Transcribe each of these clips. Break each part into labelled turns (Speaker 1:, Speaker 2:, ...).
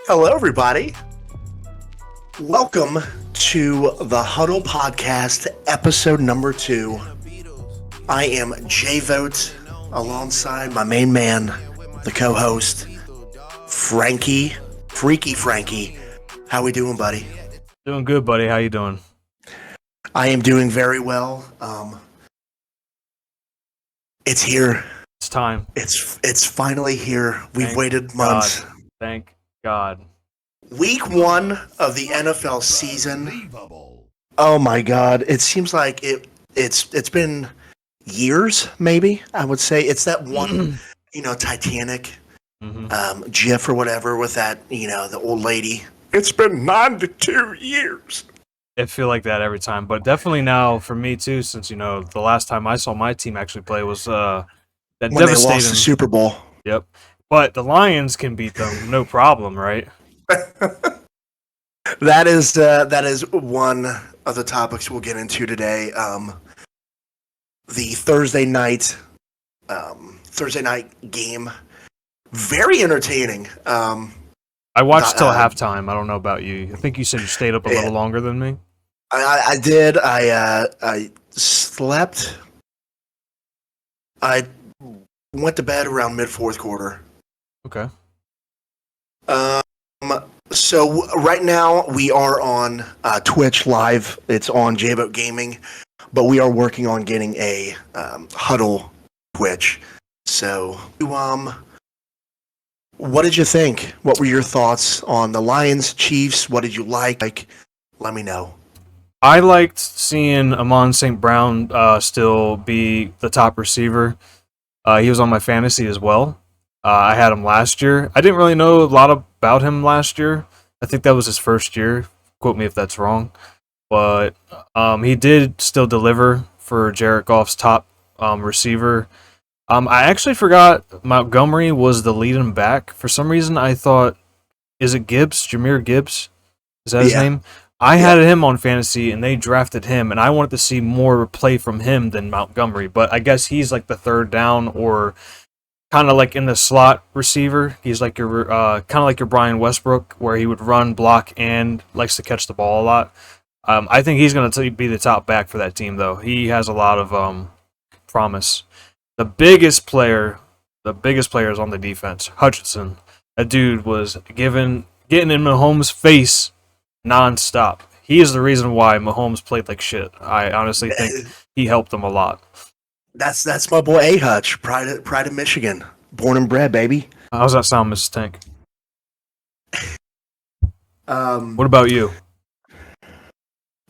Speaker 1: Hello, everybody. Welcome to the Huddle Podcast, episode number 2. I am Jay Vote, alongside my main man, the co-host, Frankie, Freaky Frankie. How we doing, buddy?
Speaker 2: Doing good, buddy. How you doing?
Speaker 1: I am doing very well. It's here.
Speaker 2: It's time.
Speaker 1: It's finally here. We've
Speaker 2: Thank
Speaker 1: waited months.
Speaker 2: God. Thank God.
Speaker 1: Week 1 of the NFL season. Oh my God! It seems like it's been years. Maybe I would say it's that one, Titanic, GIF or whatever with that, the old lady. It's been 92 years.
Speaker 2: I feel like that every time, but definitely now for me too. Since the last time I saw my team actually play was that
Speaker 1: When
Speaker 2: devastating.
Speaker 1: they lost the Super Bowl.
Speaker 2: Yep. But the Lions can beat them, no problem, right?
Speaker 1: That is one of the topics we'll get into today. The Thursday night game, very entertaining.
Speaker 2: I watched till halftime. I don't know about you. I think you said you stayed up a little longer than me.
Speaker 1: I did. I slept. I went to bed around mid fourth quarter.
Speaker 2: Okay.
Speaker 1: So right now we are on Twitch live. It's on JBoat Gaming, but we are working on getting a Huddle Twitch. So, what did you think? What were your thoughts on the Lions, Chiefs? What did you like? Let me know.
Speaker 2: I liked seeing Amon St. Brown still be the top receiver. He was on my fantasy as well. I had him last year. I didn't really know a lot about him last year. I think that was his first year. Quote me if that's wrong. But he did still deliver for Jared Goff's top receiver. I actually forgot Montgomery was the leading back. For some reason, I thought, is it Gibbs? Jahmyr Gibbs? Is that his name? I had him on fantasy, and they drafted him, and I wanted to see more play from him than Montgomery. But I guess he's like the third down or kind of like in the slot receiver. He's like your kind of like your Brian Westbrook, where he would run, block, and likes to catch the ball a lot. I think he's going to be the top back for that team, though. He has a lot of promise. The biggest player is on the defense, Hutchinson. That dude was getting in Mahomes' face nonstop. He is the reason why Mahomes played like shit. I honestly think he helped them a lot.
Speaker 1: That's my boy A Hutch, pride of Michigan, born and bred, baby.
Speaker 2: How's that sound, Mrs. Tank? What about you?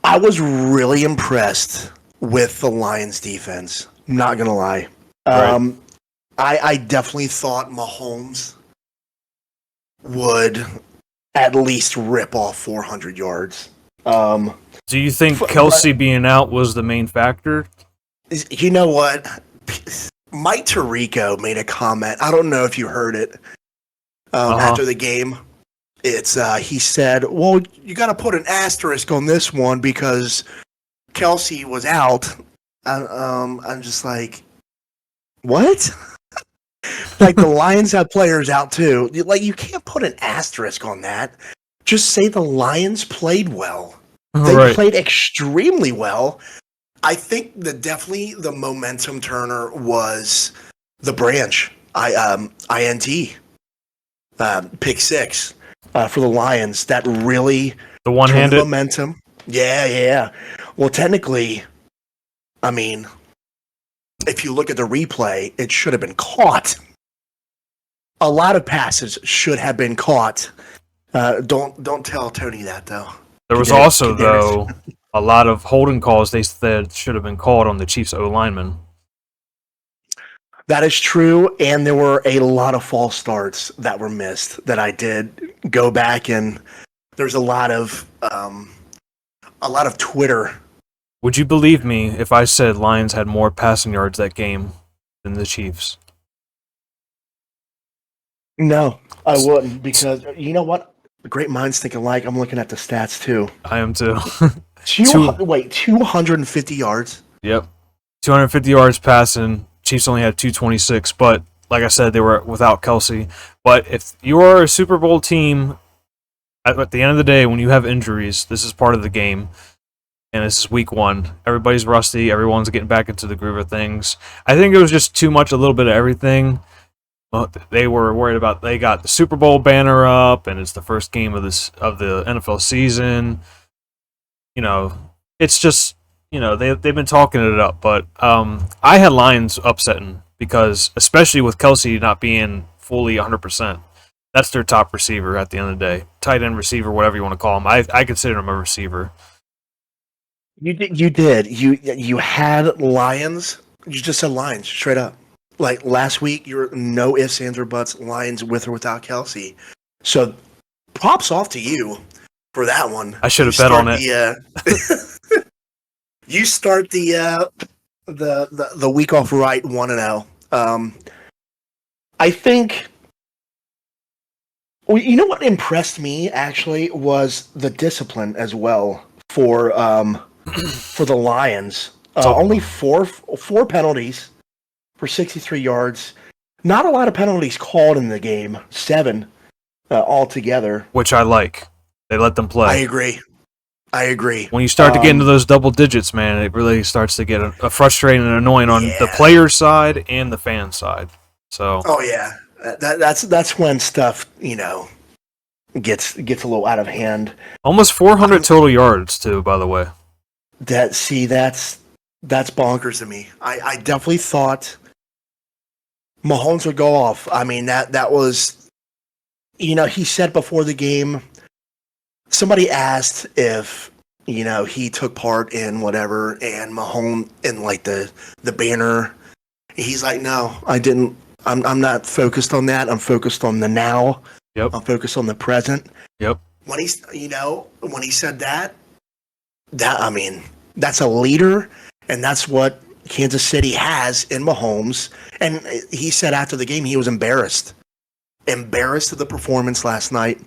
Speaker 1: I was really impressed with the Lions defense. I'm not gonna lie.
Speaker 2: Right.
Speaker 1: I definitely thought Mahomes would at least rip off 400 yards.
Speaker 2: Do you think Kelsey being out was the main factor?
Speaker 1: You know what? Mike Tirico made a comment. I don't know if you heard it after the game. It's he said, "Well, you got to put an asterisk on this one because Kelsey was out." I'm just like, what? Like the Lions have players out too. Like you can't put an asterisk on that. Just say the Lions played well. They played extremely well. I think that definitely the momentum turner was the branch. INT pick 6 for the Lions. That really
Speaker 2: the one-handed
Speaker 1: momentum. Yeah. Well, technically, I mean, if you look at the replay, it should have been caught. A lot of passes should have been caught. Don't tell Tony that though.
Speaker 2: There was also though a lot of holding calls they said should have been called on the Chiefs O lineman.
Speaker 1: That is true, and there were a lot of false starts that were missed that I did go back and there's a lot of Twitter.
Speaker 2: Would you believe me if I said Lions had more passing yards that game than the Chiefs?
Speaker 1: No, I wouldn't, because you know what? Great minds think alike. I'm looking at the stats too.
Speaker 2: I am too.
Speaker 1: 250 yards.
Speaker 2: Yep. 250 yards passing. Chiefs only had 226, but like I said, they were without Kelsey. But if you are a Super Bowl team At the end of the day, when you have injuries, this is part of the game, and this is week 1. Everybody's rusty. Everyone's getting back into the groove of things. I think it was just too much, a little bit of everything. Well, they were worried about they got the Super Bowl banner up, and it's the first game of the NFL season. It's just they've been talking it up, but I had Lions upsetting because especially with Kelsey not being fully 100%. That's their top receiver at the end of the day. Tight end receiver, whatever you want to call him. I consider him a receiver.
Speaker 1: You did. You had Lions. You just said Lions straight up. Like last week, you were no ifs, ands, or buts. Lions with or without Kelsey. So props off to you for that one.
Speaker 2: I should have bet on it.
Speaker 1: You start the week off right 1-0. I think. Well, you know what impressed me actually was the discipline as well for the Lions. Only four penalties for 63 yards. Not a lot of penalties called in the game. 7 altogether.
Speaker 2: Which I like. They let them play.
Speaker 1: I agree.
Speaker 2: When you start to get into those double digits, man, it really starts to get a frustrating and annoying on the player side and the fan side. So.
Speaker 1: Oh yeah, that's when stuff gets a little out of hand.
Speaker 2: Almost 400 total yards too, by the way.
Speaker 1: That's bonkers to me. I definitely thought Mahomes would go off. I mean that was, he said before the game. Somebody asked if he took part in whatever, and Mahomes in like the banner. He's like, no, I didn't. I'm not focused on that. I'm focused on the now.
Speaker 2: Yep.
Speaker 1: I'm focused on the present.
Speaker 2: Yep.
Speaker 1: When he said that I mean, that's a leader, and that's what Kansas City has in Mahomes. And he said after the game he was embarrassed of the performance last night.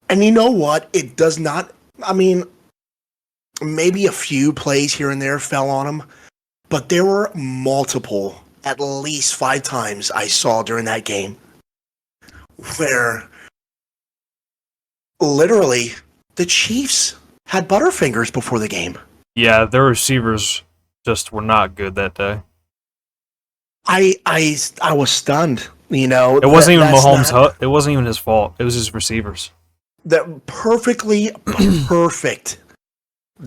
Speaker 1: And you know what? It does not. I mean, maybe a few plays here and there fell on him, but there were multiple, at least 5 times I saw during that game where literally the Chiefs had Butterfingers before the game.
Speaker 2: Yeah, their receivers just were not good that day.
Speaker 1: I was stunned.
Speaker 2: It wasn't even Mahomes. It wasn't even his fault. It was his receivers.
Speaker 1: That perfect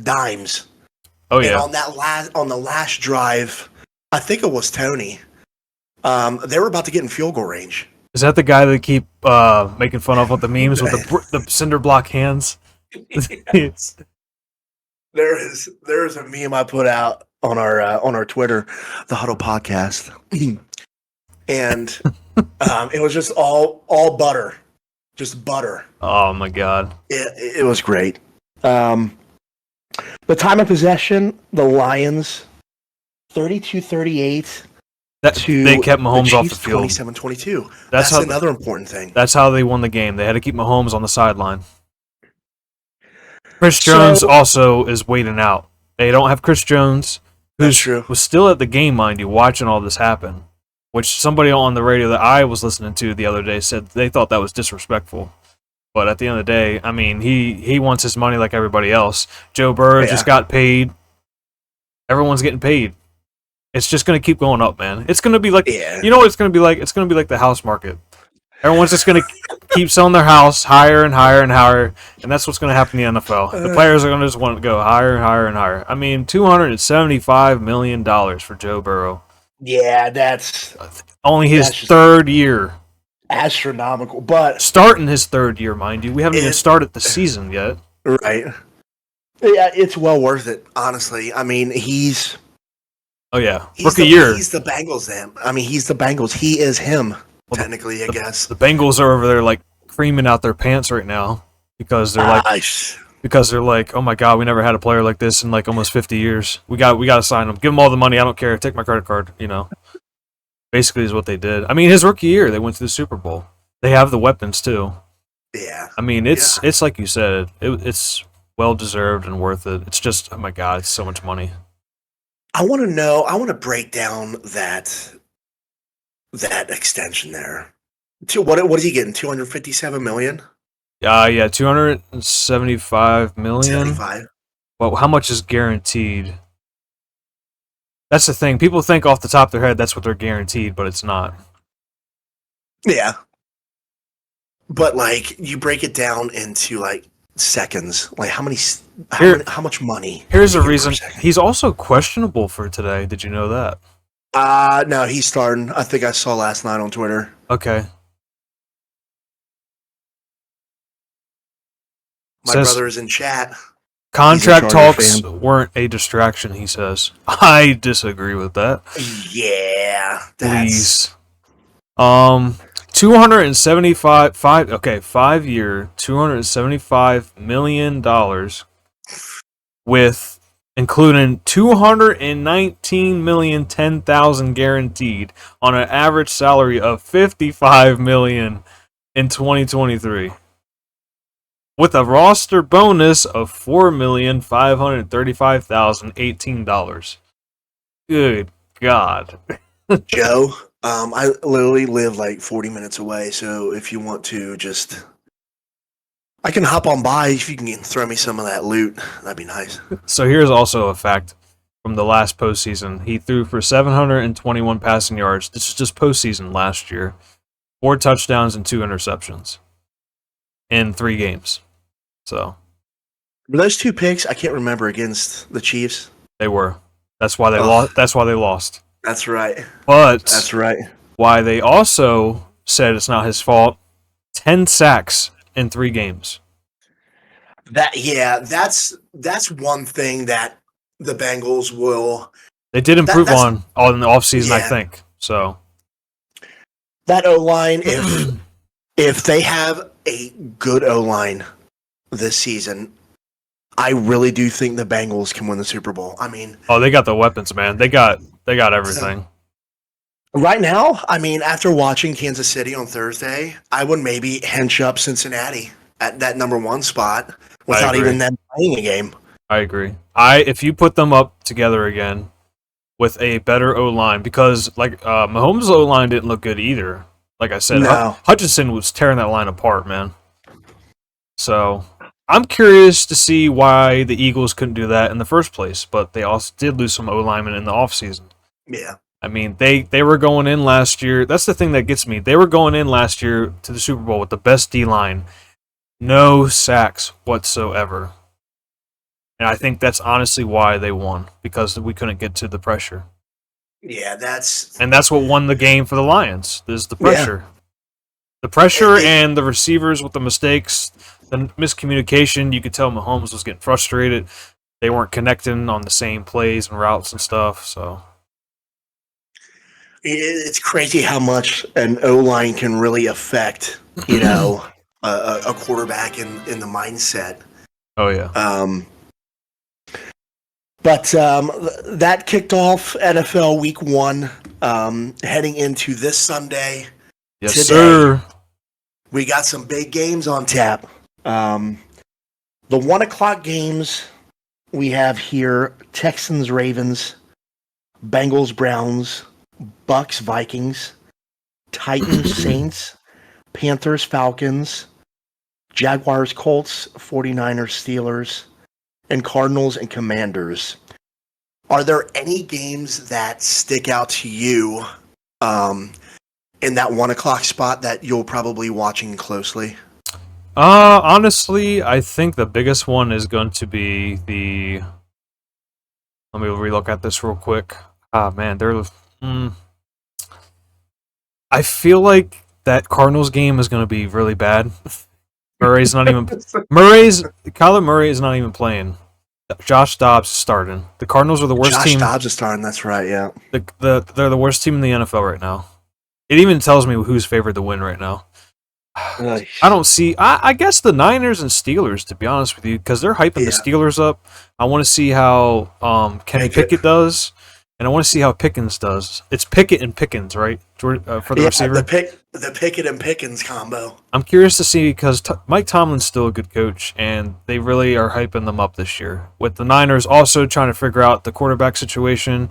Speaker 1: dimes.
Speaker 2: Oh yeah.
Speaker 1: And on the last drive, I think it was Tony. They were about to get in field goal range.
Speaker 2: Is that the guy that keep making fun of with the memes with the cinder block hands?
Speaker 1: There is a meme I put out on our Twitter, the Huddle podcast, and it was just all butter. Just butter.
Speaker 2: Oh my god!
Speaker 1: It was great. The time of possession, the Lions, 32-38.
Speaker 2: They kept Mahomes off the field.
Speaker 1: 27-22. That's another important thing.
Speaker 2: That's how they won the game. They had to keep Mahomes on the sideline. Chris Jones also is waiting out. They don't have Chris Jones, who was still at the game, mind you, watching all this happen. Which somebody on the radio that I was listening to the other day said they thought that was disrespectful. But at the end of the day, I mean, he wants his money like everybody else. Joe Burrow just got paid. Everyone's getting paid. It's just going to keep going up, man. It's going to be like, you know what it's going to be like? It's going to be like the house market. Everyone's just going to keep selling their house higher and higher and higher, and that's what's going to happen in the NFL. The players are going to just want to go higher and higher and higher. I mean, $275 million for Joe Burrow.
Speaker 1: Yeah, that's
Speaker 2: only his third year.
Speaker 1: Astronomical, but
Speaker 2: starting his third year, mind you. We haven't even started the season yet.
Speaker 1: Right. Yeah, it's well worth it, honestly. I mean, he's rookie year. He's the Bengals then. I mean, he's the Bengals. He is him, technically, I guess.
Speaker 2: The Bengals are over there like creaming out their pants right now because they're like, oh my god, we never had a player like this in like almost 50 years. We got to sign him. Give him all the money. I don't care. Take my credit card. Basically is what they did. I mean, his rookie year, they went to the Super Bowl. They have the weapons too.
Speaker 1: Yeah.
Speaker 2: I mean, it's like you said. It's well deserved and worth it. It's just, oh my god, it's so much money.
Speaker 1: I want to break down that extension there. What is he getting? $257 million?
Speaker 2: Yeah, 275 million.
Speaker 1: 75.
Speaker 2: Well, how much is guaranteed? That's the thing. People think off the top of their head that's what they're guaranteed, but it's not.
Speaker 1: Yeah. But like you break it down into like seconds. Like how much money?
Speaker 2: Here's a reason. He's also questionable for today. Did you know that?
Speaker 1: No, he's starting. I think I saw last night on Twitter.
Speaker 2: Okay.
Speaker 1: My brother is in chat.
Speaker 2: Contract talks weren't a distraction, he says. I disagree with that.
Speaker 1: Yeah.
Speaker 2: Please. 5-year, $275 million with including 219,010,000 guaranteed on an average salary of 55 million in 2023. With a roster bonus of $4,535,018. Good God.
Speaker 1: Joe, I literally live like 40 minutes away, so if you want to just... I can hop on by if you can throw me some of that loot. That'd be nice.
Speaker 2: So here's also a fact from the last postseason. He threw for 721 passing yards. This is just postseason last year. 4 touchdowns and 2 interceptions in 3 games. So
Speaker 1: were those 2 picks? I can't remember against the Chiefs.
Speaker 2: They were. That's why they lost. That's why they lost.
Speaker 1: That's right.
Speaker 2: But
Speaker 1: that's right.
Speaker 2: Why they also said it's not his fault. 10 sacks in 3 games.
Speaker 1: That's one thing that the Bengals will.
Speaker 2: They did improve on in the offseason, I think. So
Speaker 1: that O-line, if they have a good O-line this season, I really do think the Bengals can win the Super Bowl. I mean,
Speaker 2: they got the weapons, man. They got everything.
Speaker 1: Right now, I mean, after watching Kansas City on Thursday, I would maybe hench up Cincinnati at that number 1 spot without even them playing a game.
Speaker 2: I agree. If you put them up together again with a better O-line, because like Mahomes' O-line didn't look good either. Like I said, Hutchinson was tearing that line apart, man. So I'm curious to see why the Eagles couldn't do that in the first place, but they also did lose some O-linemen in the offseason.
Speaker 1: Yeah.
Speaker 2: I mean, they were going in last year. That's the thing that gets me. They were going in last year to the Super Bowl with the best D-line. No sacks whatsoever. And I think that's honestly why they won, because we couldn't get to the pressure.
Speaker 1: Yeah, that's
Speaker 2: what won the game for the Lions, is the pressure. Yeah. The pressure and the receivers with the mistakes, the miscommunication. You could tell Mahomes was getting frustrated. They weren't connecting on the same plays and routes and stuff, so...
Speaker 1: It's crazy how much an O-line can really affect, a quarterback in the mindset.
Speaker 2: Oh, yeah.
Speaker 1: But that kicked off NFL Week 1, heading into this Sunday.
Speaker 2: Yes, sir.
Speaker 1: We got some big games on tap. The 1 o'clock games we have here: Texans-Ravens, Bengals-Browns, Bucks-Vikings, Titans-Saints, Panthers-Falcons, Jaguars-Colts, 49ers-Steelers, and Cardinals and Commanders. Are there any games that stick out to you in that 1 o'clock spot that you'll probably watching closely?
Speaker 2: Honestly, I think the biggest one is going to be the... Let me relook at this real quick. Man, I feel like that Cardinals game is going to be really bad. Kyler Murray is not even playing. Josh Dobbs is starting. The Cardinals are the worst team.
Speaker 1: Josh Dobbs is starting, that's right, yeah.
Speaker 2: They're the worst team in the NFL right now. It even tells me who's favored to win right now. I don't see... I guess the Niners and Steelers, to be honest with you, because they're hyping the Steelers up. I want to see how Kenny Pickett does, and I want to see how Pickens does. It's Pickett and Pickens, right? For the receiver?
Speaker 1: The Pickett and Pickens combo.
Speaker 2: I'm curious to see, because Mike Tomlin's still a good coach, and they really are hyping them up this year. With the Niners also trying to figure out the quarterback situation,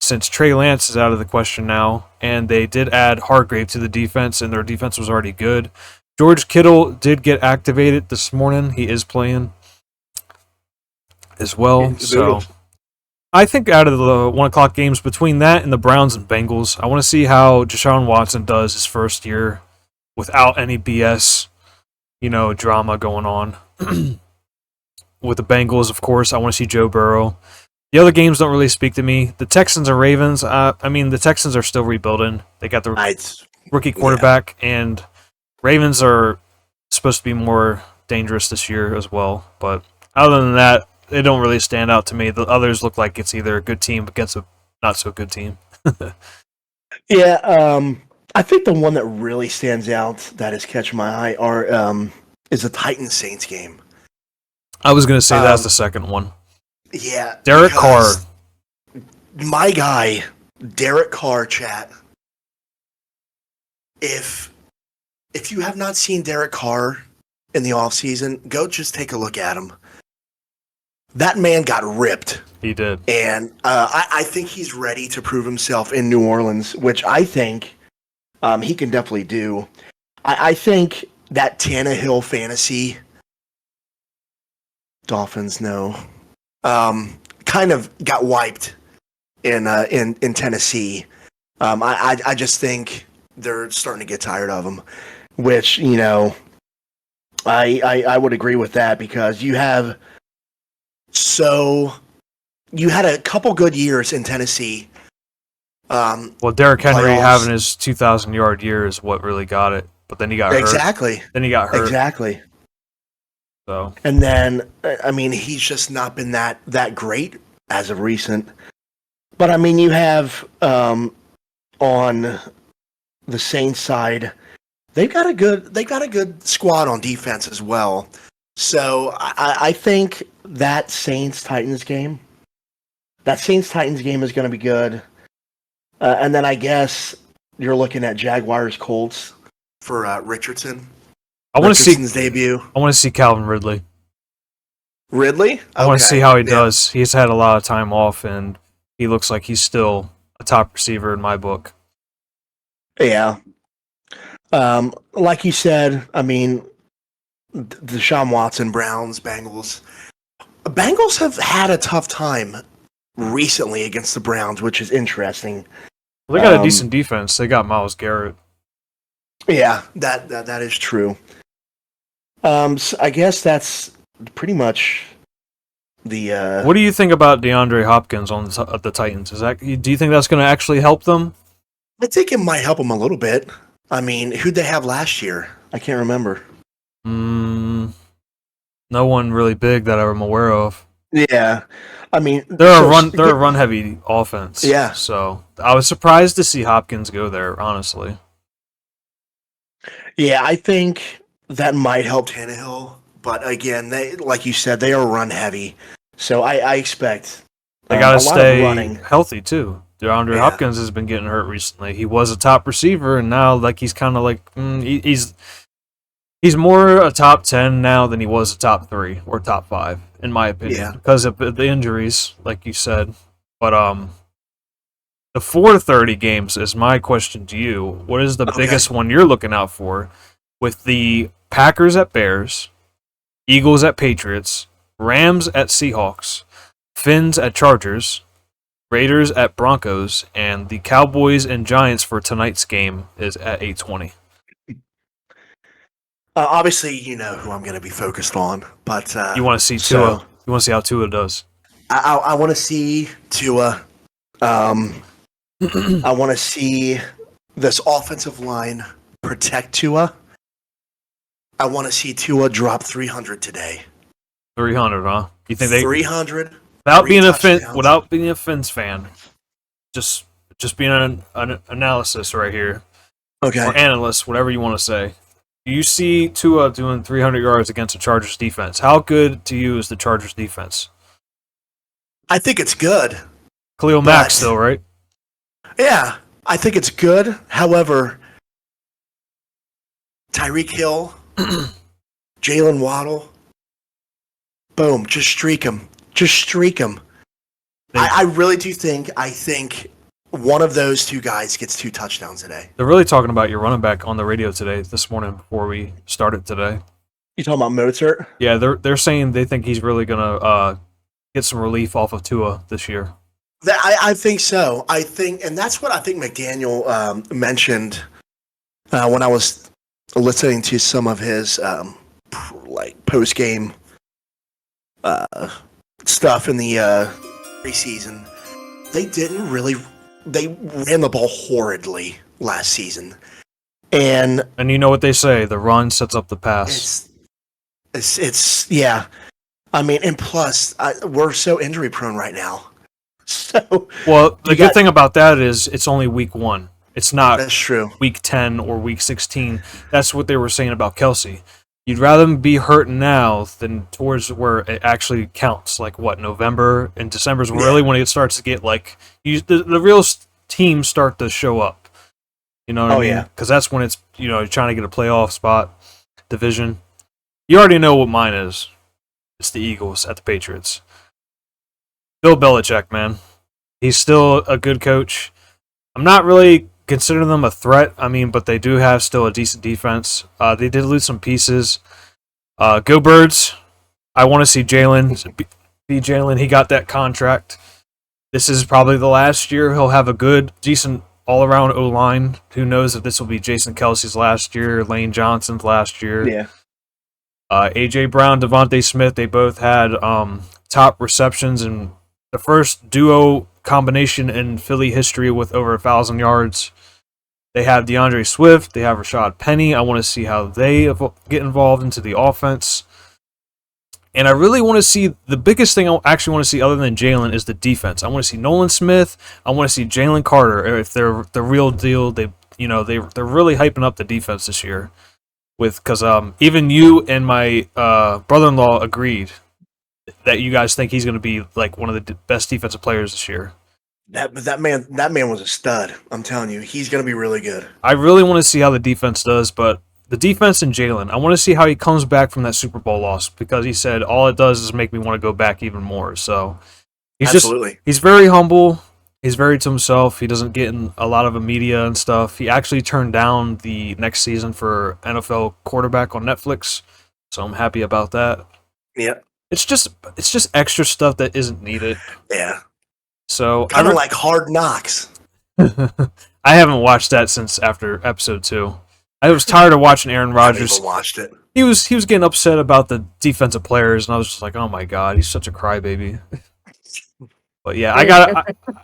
Speaker 2: since Trey Lance is out of the question now, and they did add Hargrave to the defense, and their defense was already good. George Kittle did get activated this morning. He is playing as well. So I think out of the 1 o'clock games between that and the Browns and Bengals, I want to see how Deshaun Watson does his first year without any BS, drama going on. With the Bengals, of course, I want to see Joe Burrow. The other games don't really speak to me. The Texans and Ravens, the Texans are still rebuilding. They got the rookie quarterback, and Ravens are supposed to be more dangerous this year as well. But other than that, they don't really stand out to me. The others look like it's either a good team against a not-so-good team.
Speaker 1: I think the one that really stands out that is catching my eye is the Titans-Saints game.
Speaker 2: I was going to say that's the second one.
Speaker 1: Yeah.
Speaker 2: Derek Carr.
Speaker 1: My guy, Derek Carr, chat. If you have not seen Derek Carr in the offseason, go just take a look at him. That man got ripped.
Speaker 2: He did.
Speaker 1: And I think he's ready to prove himself in New Orleans, which I think he can definitely do. I think that Tannehill fantasy, Dolphins, no. Kind of got wiped in Tennessee. I just think they're starting to get tired of him, which I would agree with that because you had a couple good years in Tennessee.
Speaker 2: Well, Derrick Henry having his 2,000-yard year is what really got it, but then he got hurt.
Speaker 1: Exactly.
Speaker 2: Then he got hurt.
Speaker 1: Exactly.
Speaker 2: So.
Speaker 1: And then, he's just not been that great as of recent. But, you have on the Saints side, they've got a good squad on defense as well. So I think that Saints-Titans game is going to be good. And then I guess you're looking at Jaguars-Colts for Richardson. Richardson's debut.
Speaker 2: I want to see Calvin Ridley.
Speaker 1: Ridley? Okay.
Speaker 2: I want to see how he does. He's had a lot of time off, and he looks like he's still a top receiver in my book.
Speaker 1: Yeah. Like you said, Deshaun Watson, Browns, Bengals. Bengals have had a tough time recently against the Browns, which is interesting.
Speaker 2: Well, they got a decent defense. They got Myles Garrett.
Speaker 1: Yeah, that is true. So I guess that's pretty much the.
Speaker 2: What do you think about DeAndre Hopkins on the Titans? Do you think that's going to actually help them?
Speaker 1: I think it might help them a little bit. Who'd they have last year? I can't remember.
Speaker 2: No one really big that I'm aware of.
Speaker 1: Yeah,
Speaker 2: they're a run heavy offense.
Speaker 1: Yeah.
Speaker 2: So I was surprised to see Hopkins go there. Honestly.
Speaker 1: Yeah, I think that might help Tannehill, but again, they, like you said, they are run heavy, so I expect
Speaker 2: they got to stay healthy too. DeAndre Hopkins has been getting hurt recently. He was a top receiver, and now he's kind of he's more a top 10 now than he was a top 3 or top 5, in my opinion, because of the injuries, like you said. But the 4:30 games is my question to you. What is the biggest one you're looking out for with the Packers at Bears, Eagles at Patriots, Rams at Seahawks, Finns at Chargers, Raiders at Broncos, and the Cowboys and Giants for tonight's game is at 8:20.
Speaker 1: Obviously, you know who I'm going to be focused on, but
Speaker 2: you want to see Tua. You want to see how Tua does.
Speaker 1: I want to see Tua. I want to see this offensive line protect Tua. I want to see Tua drop 300 today.
Speaker 2: 300, huh? You think
Speaker 1: 300
Speaker 2: without being a Finns fan, just being an analysis right here.
Speaker 1: Okay.
Speaker 2: Or analyst, whatever you want to say. Do you see Tua doing 300 yards against the Chargers defense? How good to you is the Chargers defense?
Speaker 1: I think it's good.
Speaker 2: Khalil Mack still, right?
Speaker 1: Yeah, I think it's good. However, Tyreek Hill, Jalen Waddle, boom, just streak them. Just streak them. I really do think, one of those two guys gets 2 touchdowns today.
Speaker 2: They're really talking about your running back on the radio this morning before we started today.
Speaker 1: You talking about Mozart?
Speaker 2: Yeah, they're saying they think he's really gonna get some relief off of Tua this year.
Speaker 1: I think so. And that's what I think McDaniel mentioned when I was listening to some of his post game stuff in the preseason. They ran the ball horridly last season, and
Speaker 2: you know what they say: the run sets up the pass.
Speaker 1: It's yeah. I mean, and plus, we're so injury prone right now. So,
Speaker 2: well, the good thing about that is it's only week 1. It's not
Speaker 1: that's true.
Speaker 2: Week 10 or week 16. That's what they were saying about Kelsey. You'd rather him be hurt now than towards where it actually counts. Like what, November and December is really when it starts to get like the real teams start to show up. You know what I mean?
Speaker 1: Yeah.
Speaker 2: Because that's when it's you're trying to get a playoff spot, division. You already know what mine is. It's the Eagles at the Patriots. Bill Belichick, man. He's still a good coach. I'm not really considering them a threat. I mean, but they do have still a decent defense. They did lose some pieces. Go Birds. I want to see Jalen be Jalen. He got that contract. This is probably the last year he'll have a good, decent all-around O-line. Who knows if this will be Jason Kelsey's last year, Lane Johnson's last year.
Speaker 1: Yeah.
Speaker 2: A.J. Brown, Devontae Smith, they both had top receptions and the first duo combination in Philly history with over 1,000 yards. They have DeAndre Swift. They have Rashad Penny. I want to see how they get involved into the offense. And I really want to see, the biggest thing I actually want to see other than Jalen is the defense. I want to see Nolan Smith. I want to see Jalen Carter. If they're the real deal, they're really hyping up the defense this year. Because even you and my brother-in-law agreed that you guys think he's going to be like one of the best defensive players this year.
Speaker 1: That man was a stud. I'm telling you, he's going to be really good.
Speaker 2: I really want to see how the defense does, but the defense and Jalen, I want to see how he comes back from that Super Bowl loss because he said all it does is make me want to go back even more. So he's very humble. He's very to himself. He doesn't get in a lot of the media and stuff. He actually turned down the next season for NFL quarterback on Netflix, so I'm happy about that.
Speaker 1: Yeah.
Speaker 2: It's just extra stuff that isn't needed.
Speaker 1: Yeah.
Speaker 2: So
Speaker 1: kind of like Hard Knocks.
Speaker 2: I haven't watched that since after episode 2. I was tired of watching Aaron Rodgers.
Speaker 1: I haven't watched it.
Speaker 2: He was getting upset about the defensive players, and I was just like, oh my god, he's such a crybaby. But yeah,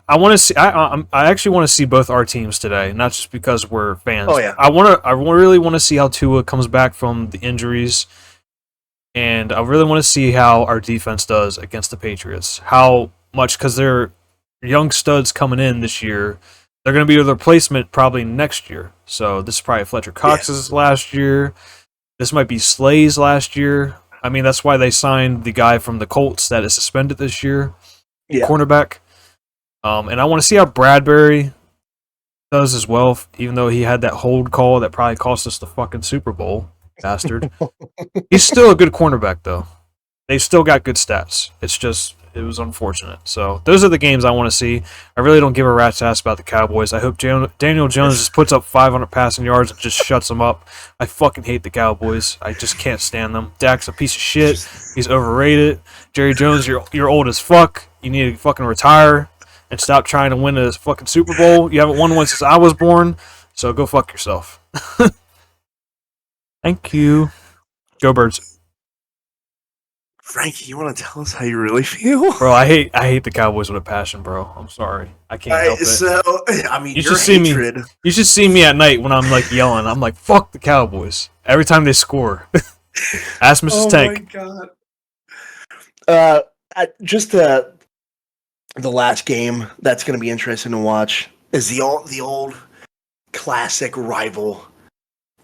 Speaker 2: I want to see. I actually want to see both our teams today, not just because we're fans.
Speaker 1: Oh yeah.
Speaker 2: I really want to see how Tua comes back from the injuries, and I really want to see how our defense does against the Patriots. How much, because they're young studs coming in this year. They're going to be the replacement probably next year. So this is probably Fletcher Cox's last year. This might be Slay's last year. I mean, that's why they signed the guy from the Colts that is suspended this year.
Speaker 1: Yeah.
Speaker 2: Cornerback. And I want to see how Bradbury does as well, even though he had that hold call that probably cost us the fucking Super Bowl, bastard. He's still a good cornerback, though. They still got good stats. It was unfortunate. So those are the games I want to see. I really don't give a rat's ass about the Cowboys. I hope Daniel Jones just puts up 500 passing yards and just shuts them up. I fucking hate the Cowboys. I just can't stand them. Dak's a piece of shit. He's overrated. Jerry Jones, you're old as fuck. You need to fucking retire and stop trying to win a fucking Super Bowl. You haven't won one since I was born, so go fuck yourself. Thank you. Go Birds.
Speaker 1: Frankie, you want to tell us how you really feel?
Speaker 2: Bro, I hate the Cowboys with a passion, bro. I'm sorry. I can't help it.
Speaker 1: So, I mean,
Speaker 2: You should see me at night when I'm like yelling. I'm like, fuck the Cowboys. Every time they score. Ask Mrs. Tank.
Speaker 1: Oh my god. Just the last game that's going to be interesting to watch is the old classic rival,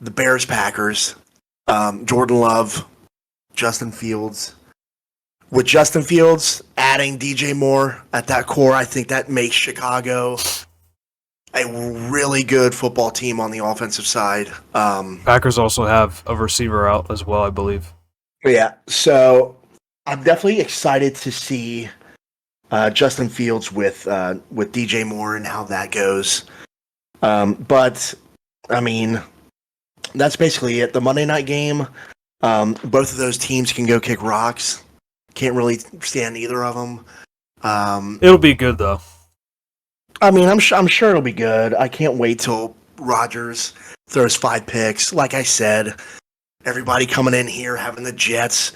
Speaker 1: the Bears Packers. Jordan Love, Justin Fields. With Justin Fields adding DJ Moore at that core, I think that makes Chicago a really good football team on the offensive side.
Speaker 2: Packers also have a receiver out as well, I believe.
Speaker 1: Yeah, so I'm definitely excited to see Justin Fields with DJ Moore and how that goes. But I mean, that's basically it. The Monday night game. Both of those teams can go kick rocks. Can't really stand either of them.
Speaker 2: It'll be good though.
Speaker 1: I mean, I'm sure it'll be good. I can't wait till Rodgers throws 5 picks. Like I said, everybody coming in here having the Jets.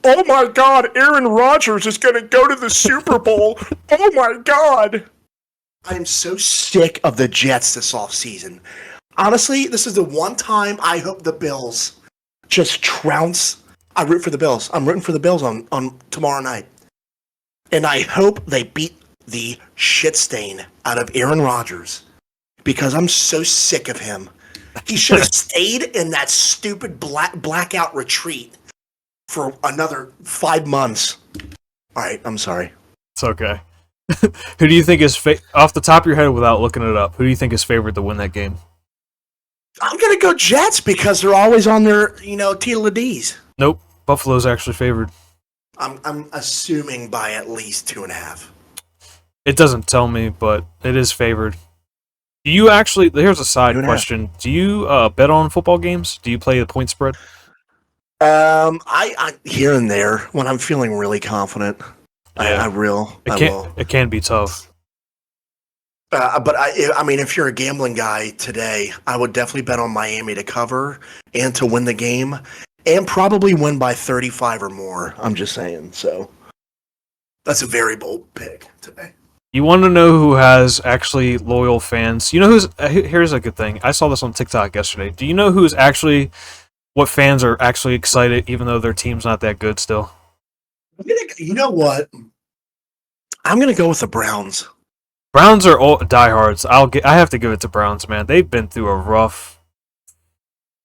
Speaker 1: Oh my God, Aaron Rodgers is going to go to the Super Bowl. Oh my God. I am so sick of the Jets this offseason. Honestly, this is the one time I hope the Bills just trounce. I root for the Bills. I'm rooting for the Bills on tomorrow night. And I hope they beat the shit stain out of Aaron Rodgers because I'm so sick of him. He should have stayed in that stupid blackout retreat for another 5 months. All right, I'm sorry.
Speaker 2: It's okay. Who do you think is off the top of your head without looking it up? Who do you think is favored to win that game?
Speaker 1: I'm gonna go Jets because they're always on their T-la-D's.
Speaker 2: Nope, Buffalo's actually favored.
Speaker 1: I'm assuming by at least 2.5.
Speaker 2: It doesn't tell me, but it is favored. Do you actually? Here's a side question. Do you bet on football games? Do you play the point spread?
Speaker 1: I here and there when I'm feeling really confident.
Speaker 2: Yeah.
Speaker 1: I will.
Speaker 2: It can be tough.
Speaker 1: But I mean, if you're a gambling guy today, I would definitely bet on Miami to cover and to win the game, and probably win by 35 or more. I'm just saying. So that's a very bold pick today.
Speaker 2: You want to know who has actually loyal fans? You know who's? Here's a good thing. I saw this on TikTok yesterday. Do you know who's actually? What fans are actually excited, even though their team's not that good still?
Speaker 1: You know what? I'm gonna go with the Browns.
Speaker 2: Browns are all diehards. I have to give it to Browns, man. They've been through a rough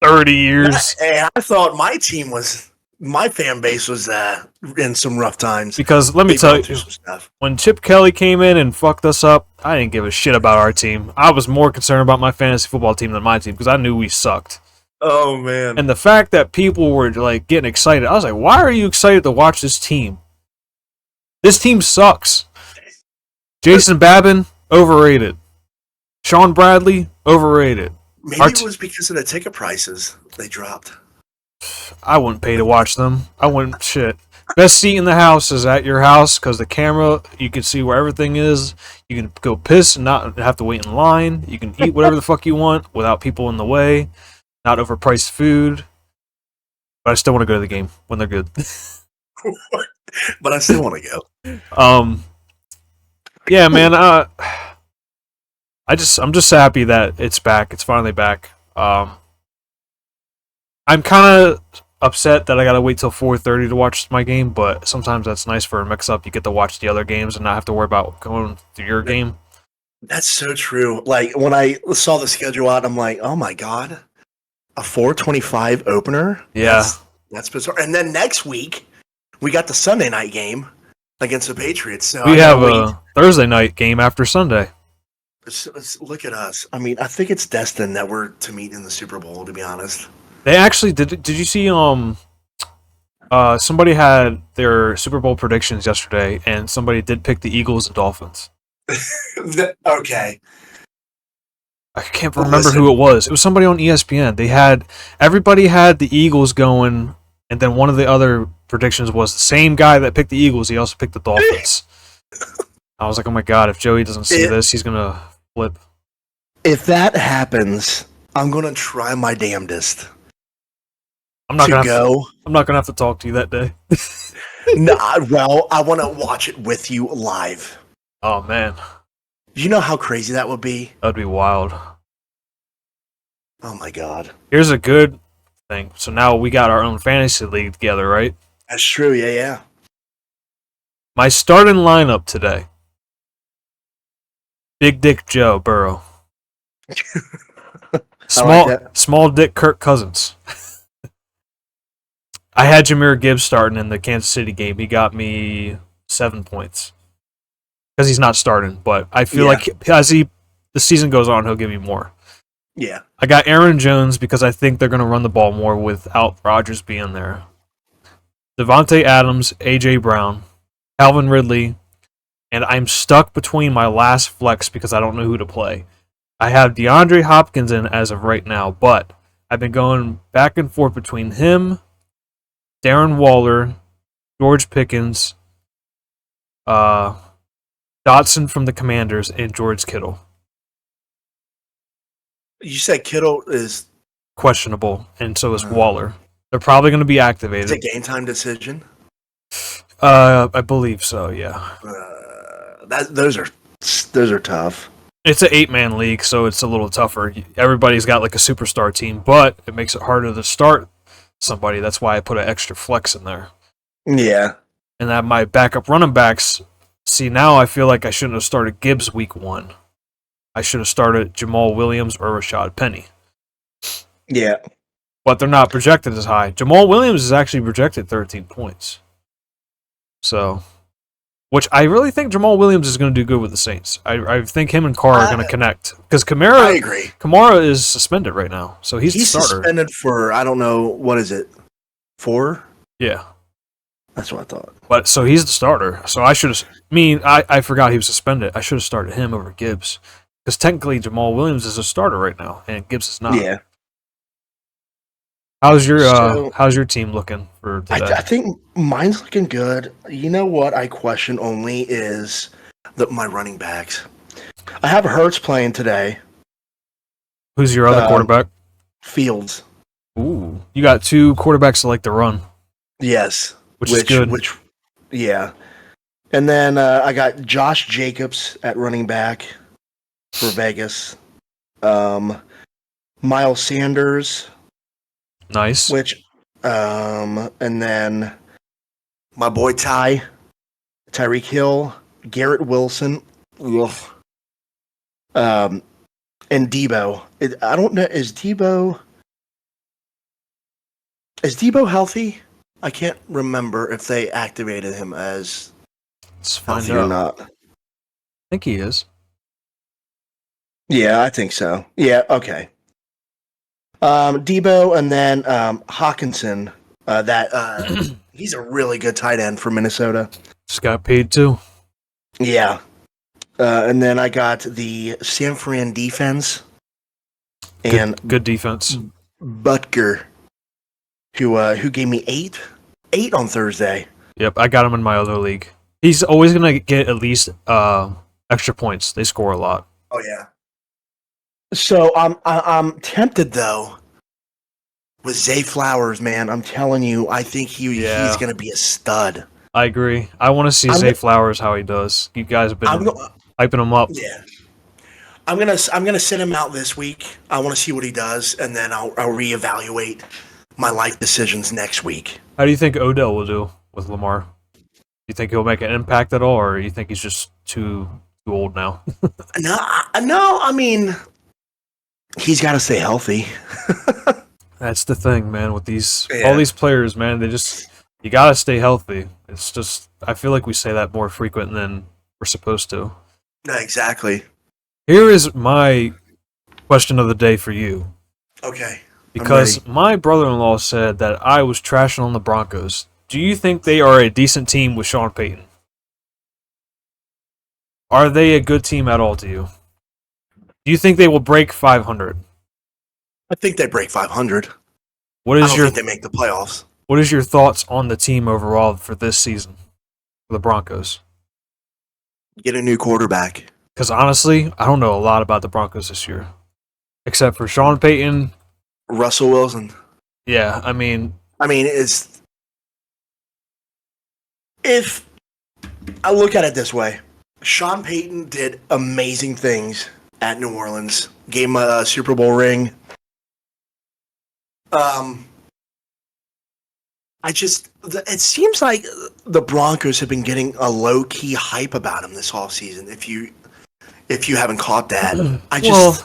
Speaker 2: 30 years.
Speaker 1: And I thought my fan base was in some rough times.
Speaker 2: Because let me tell you, when Chip Kelly came in and fucked us up, I didn't give a shit about our team. I was more concerned about my fantasy football team than my team because I knew we sucked.
Speaker 1: Oh man!
Speaker 2: And the fact that people were like getting excited, I was like, "Why are you excited to watch this team? This team sucks." Jason Babin, overrated. Sean Bradley, overrated.
Speaker 1: Maybe it was because of the ticket prices they dropped.
Speaker 2: I wouldn't pay to watch them. I wouldn't shit. Best seat in the house is at your house because the camera, you can see where everything is. You can go piss and not have to wait in line. You can eat whatever the fuck you want without people in the way. Not overpriced food. But I still want to go to the game when they're good.
Speaker 1: But I still want to go.
Speaker 2: Yeah, man. I'm just happy that it's back. It's finally back. I'm kind of upset that I gotta wait till 4:30 to watch my game, but sometimes that's nice for a mix-up. You get to watch the other games and not have to worry about going to your game.
Speaker 1: That's so true. Like when I saw the schedule out, I'm like, oh my god, a 4:25 opener.
Speaker 2: Yeah,
Speaker 1: that's bizarre. And then next week we got the Sunday night game against the Patriots. So
Speaker 2: we have a Thursday night game after Sunday.
Speaker 1: Let's look at us. I mean, I think it's destined that we're to meet in the Super Bowl. To be honest,
Speaker 2: they actually did. Did you see? Somebody had their Super Bowl predictions yesterday, and somebody did pick the Eagles and Dolphins.
Speaker 1: Okay.
Speaker 2: I can't remember who it was. It was somebody on ESPN. Everybody had the Eagles going, and then one of the other predictions was the same guy that picked the Eagles. He also picked the Dolphins. I was like, oh my god, if Joey doesn't see this, he's gonna flip. If
Speaker 1: that happens, I'm gonna try my damnedest.
Speaker 2: I'm not gonna have to talk to you that day.
Speaker 1: No, well, I want to watch it with you live.
Speaker 2: Oh man,
Speaker 1: do you know how crazy that would be?
Speaker 2: That'd be wild.
Speaker 1: Oh my god.
Speaker 2: Here's a good thing. So now we got our own fantasy league together, right?
Speaker 1: That's true. Yeah.
Speaker 2: My starting lineup today: Big Dick Joe Burrow, small Dick Kirk Cousins. I had Jahmyr Gibbs starting in the Kansas City game. He got me 7 points because he's not starting. But I feel like as the season goes on, he'll give me more.
Speaker 1: Yeah.
Speaker 2: I got Aaron Jones because I think they're going to run the ball more without Rodgers being there. Devontae Adams, A.J. Brown, Calvin Ridley, and I'm stuck between my last flex because I don't know who to play. I have DeAndre Hopkins in as of right now, but I've been going back and forth between him, Darren Waller, George Pickens, Dotson from the Commanders, and George Kittle.
Speaker 1: You said Kittle is
Speaker 2: questionable, and so is Waller. They're probably going to be activated.
Speaker 1: It's a game time decision.
Speaker 2: I believe so. Yeah.
Speaker 1: Those are tough.
Speaker 2: It's an 8-man league, so it's a little tougher. Everybody's got like a superstar team, but it makes it harder to start somebody. That's why I put an extra flex in there.
Speaker 1: Yeah.
Speaker 2: And that my backup running backs. See, now I feel like I shouldn't have started Gibbs week 1. I should have started Jamal Williams or Rashad Penny.
Speaker 1: Yeah.
Speaker 2: But they're not projected as high. Jamal Williams is actually projected 13 points. So, which I really think Jamal Williams is going to do good with the Saints. I think him and Carr are going to connect. Because
Speaker 1: I agree.
Speaker 2: Kamara is suspended right now. So he's the starter.
Speaker 1: Suspended for, I don't know, what is it? 4?
Speaker 2: Yeah.
Speaker 1: That's what I thought.
Speaker 2: But so he's the starter. So I should have. I forgot he was suspended. I should have started him over Gibbs. Because technically Jamal Williams is a starter right now, and Gibbs is not.
Speaker 1: Yeah.
Speaker 2: How's your team looking for today?
Speaker 1: I think mine's looking good. You know what I question only is my running backs. I have Hurts playing today.
Speaker 2: Who's your other quarterback?
Speaker 1: Fields.
Speaker 2: Ooh, you got 2 quarterbacks that like to run.
Speaker 1: Yes,
Speaker 2: which is good.
Speaker 1: Yeah, and then I got Josh Jacobs at running back for Vegas. Miles Sanders.
Speaker 2: Nice.
Speaker 1: And then my boy Tyreek Hill, Garrett Wilson, and Debo. I don't know. Is Debo healthy? I can't remember if they activated him as healthy or not.
Speaker 2: I think he is.
Speaker 1: Yeah, I think so. Yeah, okay. Debo and then Hawkinson. He's a really good tight end for Minnesota.
Speaker 2: Just got paid too.
Speaker 1: Yeah. And then I got the San Fran defense and
Speaker 2: good defense.
Speaker 1: Butker, who gave me 8 on Thursday.
Speaker 2: Yep, I got him in my other league. He's always gonna get at least extra points. They score a lot.
Speaker 1: Oh yeah. So I'm tempted though with Zay Flowers, man. I'm telling you, I think he's going to be a stud.
Speaker 2: I agree. I want to see Zay Flowers how he does. You guys have been hyping him up.
Speaker 1: Yeah. I'm gonna sit him out this week. I want to see what he does, and then I'll reevaluate my life decisions next week.
Speaker 2: How do you think Odell will do with Lamar? Do you think he'll make an impact at all, or you think he's just too old now?
Speaker 1: No. I mean, he's got to stay healthy.
Speaker 2: That's the thing, man. With all these players, man, you got to stay healthy. It's just I feel like we say that more frequent than we're supposed to.
Speaker 1: No, exactly.
Speaker 2: Here is my question of the day for you.
Speaker 1: Okay.
Speaker 2: Because my brother-in-law said that I was trashing on the Broncos. Do you think they are a decent team with Sean Payton? Are they a good team at all to you? Do you think they will break 500?
Speaker 1: I think they break 500.
Speaker 2: I don't
Speaker 1: think they make the playoffs.
Speaker 2: What is your thoughts on the team overall for this season for the Broncos?
Speaker 1: Get a new quarterback.
Speaker 2: Because honestly, I don't know a lot about the Broncos this year. Except for Sean Payton.
Speaker 1: Russell Wilson.
Speaker 2: Yeah, I mean,
Speaker 1: if I look at it this way, Sean Payton did amazing things at New Orleans. Gave him a Super Bowl ring. It seems like the Broncos have been getting a low-key hype about him this offseason, if you haven't caught that.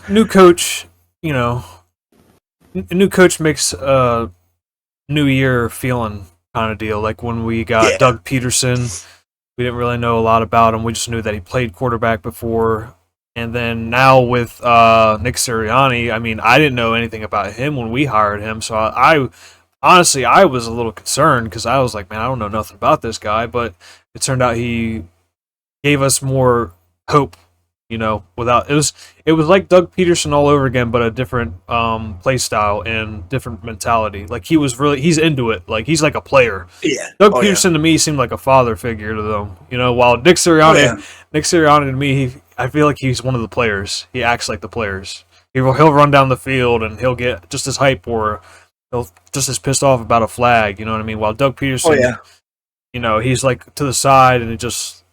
Speaker 2: New coach, a new coach makes a new year feeling kind of deal. Like when we got Doug Peterson, we didn't really know a lot about him. We just knew that he played quarterback before. And then now with Nick Sirianni, I mean, I didn't know anything about him when we hired him. So I honestly was a little concerned because I was like, man, I don't know nothing about this guy. But it turned out he gave us more hope. Without it was like Doug Peterson all over again, but a different play style and different mentality. Like he's into it. Like he's like a player.
Speaker 1: Yeah.
Speaker 2: Doug Peterson to me seemed like a father figure to them. While Nick Sirianni to me, I feel like he's one of the players. He acts like the players. He'll run down the field and he'll get just as hype or he'll just as pissed off about a flag. You know what I mean? While Doug Peterson, he's like to the side and it just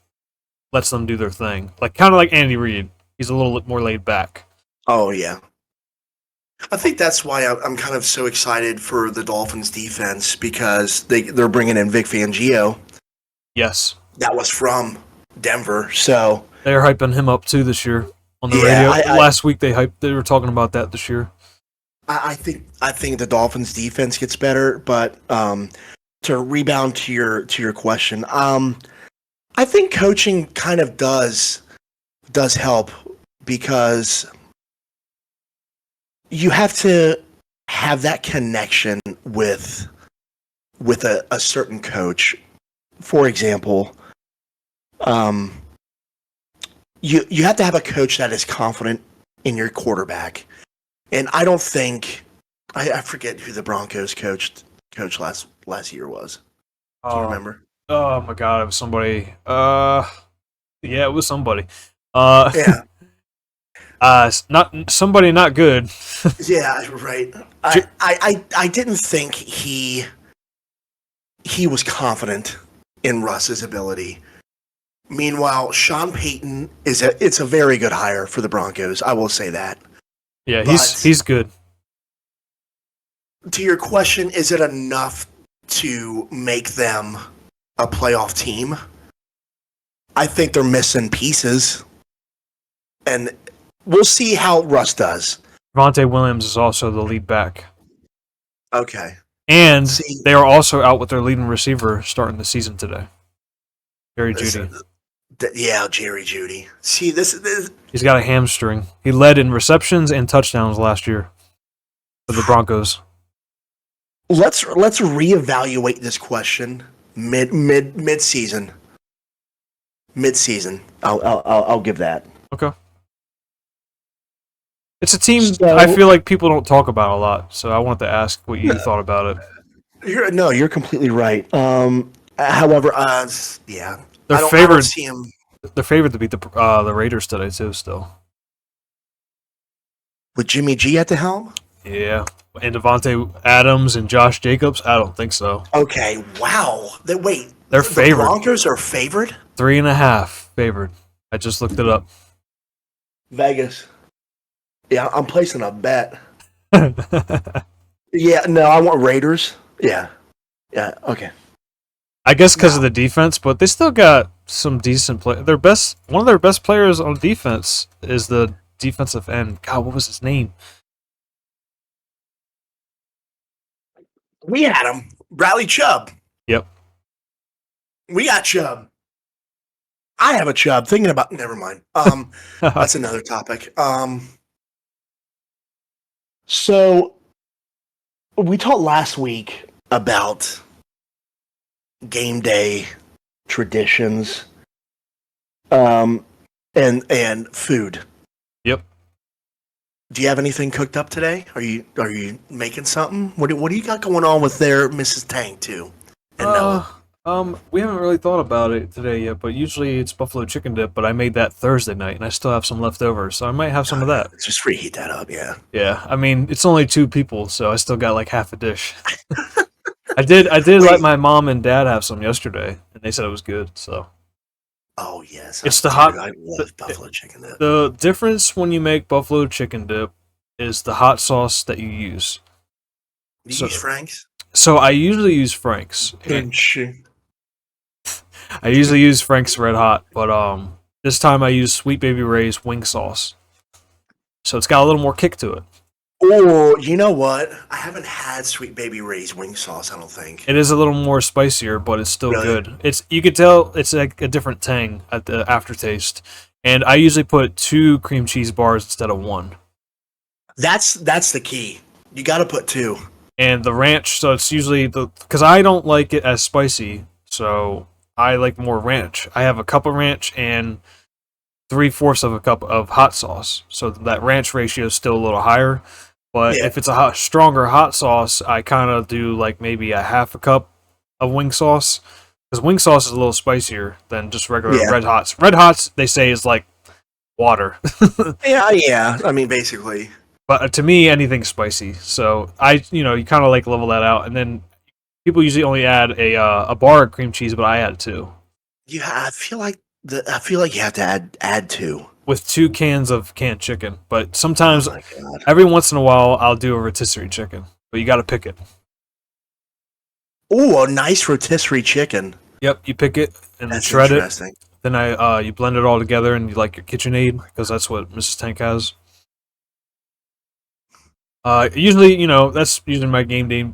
Speaker 2: lets them do their thing. Like kind of like Andy Reid. He's a little more laid back.
Speaker 1: Oh yeah. I think that's why I'm kind of so excited for the Dolphins defense because they're bringing in Vic Fangio.
Speaker 2: Yes.
Speaker 1: That was from Denver, so
Speaker 2: they're hyping him up too this year on the radio. Last week they were talking about that this year.
Speaker 1: I think the Dolphins defense gets better, but to rebound to your question, I think coaching kind of does help because you have to have that connection with a certain coach. For example, you have to have a coach that is confident in your quarterback. And I don't think I forget who the Broncos coach last year was. Do you remember?
Speaker 2: Oh my God, it was somebody. Yeah, it was somebody.
Speaker 1: Yeah.
Speaker 2: Not somebody, not good.
Speaker 1: Yeah, right. I didn't think he was confident in Russ's ability. Meanwhile, Sean Payton it's a very good hire for the Broncos. I will say that.
Speaker 2: Yeah, he's good.
Speaker 1: To your question, is it enough to make them a playoff team? I think they're missing pieces, and we'll see how Russ does.
Speaker 2: Javonte Williams is also the lead back.
Speaker 1: Okay.
Speaker 2: And they are also out with their leading receiver starting the season today. Jerry Jeudy.
Speaker 1: Yeah, Jerry Jeudy. See, this
Speaker 2: he's got a hamstring. He led in receptions and touchdowns last year for the Broncos.
Speaker 1: Let's reevaluate this question mid season. Mid season. I'll give that.
Speaker 2: Okay. It's a team I feel like people don't talk about a lot, so I wanted to ask what you thought about it.
Speaker 1: You're completely right. However, yeah.
Speaker 2: They're favored. I don't see him. They're favored to beat the Raiders today too. Still,
Speaker 1: with Jimmy G at the helm.
Speaker 2: Yeah, and Devontae Adams and Josh Jacobs. I don't think so.
Speaker 1: Okay, wow. They're
Speaker 2: favored.
Speaker 1: The Broncos are favored.
Speaker 2: 3.5 favored. I just looked it up.
Speaker 1: Vegas. Yeah, I'm placing a bet. Yeah, no, I want Raiders. Yeah, okay.
Speaker 2: I guess because of the defense, but they still got some decent play. One of their best players on defense is the defensive end. God, what was his name?
Speaker 1: We had him. Bradley Chubb.
Speaker 2: Yep.
Speaker 1: We got Chubb. I have a Chubb. Thinking about... Never mind. That's another topic. So, we talked last week about game day traditions and food.
Speaker 2: Yep.
Speaker 1: Do you have anything cooked up today? Are you making something? What do you got going on with their Mrs. Tang too? And Noah?
Speaker 2: We haven't really thought about it today yet, but usually it's buffalo chicken dip, but I made that Thursday night and I still have some left over, so I might have some of that.
Speaker 1: Just reheat that up, yeah.
Speaker 2: Yeah, I mean, it's only 2 people, so I still got like half a dish. I did let my mom and dad have some yesterday, and they said it was good, so.
Speaker 1: Oh, yes.
Speaker 2: It's I
Speaker 1: love buffalo chicken dip.
Speaker 2: The difference when you make buffalo chicken dip is the hot sauce that you use.
Speaker 1: Do you use Frank's?
Speaker 2: So I usually use Frank's. I usually use Frank's Red Hot, but this time I use Sweet Baby Ray's wing sauce. So it's got a little more kick to it.
Speaker 1: Or, you know what? I haven't had Sweet Baby Ray's wing sauce, I don't think.
Speaker 2: It is a little more spicier, but it's still good. You can tell it's like a different tang at the aftertaste. And I usually put 2 cream cheese bars instead of 1.
Speaker 1: That's the key. You got to put 2.
Speaker 2: And the ranch, so it's usually because I don't like it as spicy, so I like more ranch. I have a cup of ranch and 3/4 of a cup of hot sauce. So that ranch ratio is still a little higher. But
Speaker 1: Yeah.
Speaker 2: if it's a stronger hot sauce, I kind of do like maybe a half a cup of wing sauce. Because wing sauce is a little spicier than just regular
Speaker 1: Yeah.
Speaker 2: Red Hots. Red Hots, they say, is like water.
Speaker 1: Yeah. I mean, basically.
Speaker 2: But to me, anything's spicy. So you kind of like level that out. And then people usually only add a bar of cream cheese, but I add two.
Speaker 1: I feel like you have to add two.
Speaker 2: With 2 cans of canned chicken. But
Speaker 1: Oh
Speaker 2: sometimes,
Speaker 1: my god.
Speaker 2: every once in a while, I'll do a rotisserie chicken. But you got to pick it.
Speaker 1: Oh, a nice rotisserie chicken.
Speaker 2: Yep, you pick it and
Speaker 1: That's
Speaker 2: shred it.
Speaker 1: interesting.
Speaker 2: Then you blend it all together and you like your KitchenAid because that's what Mrs. Tank has. Usually, that's usually my game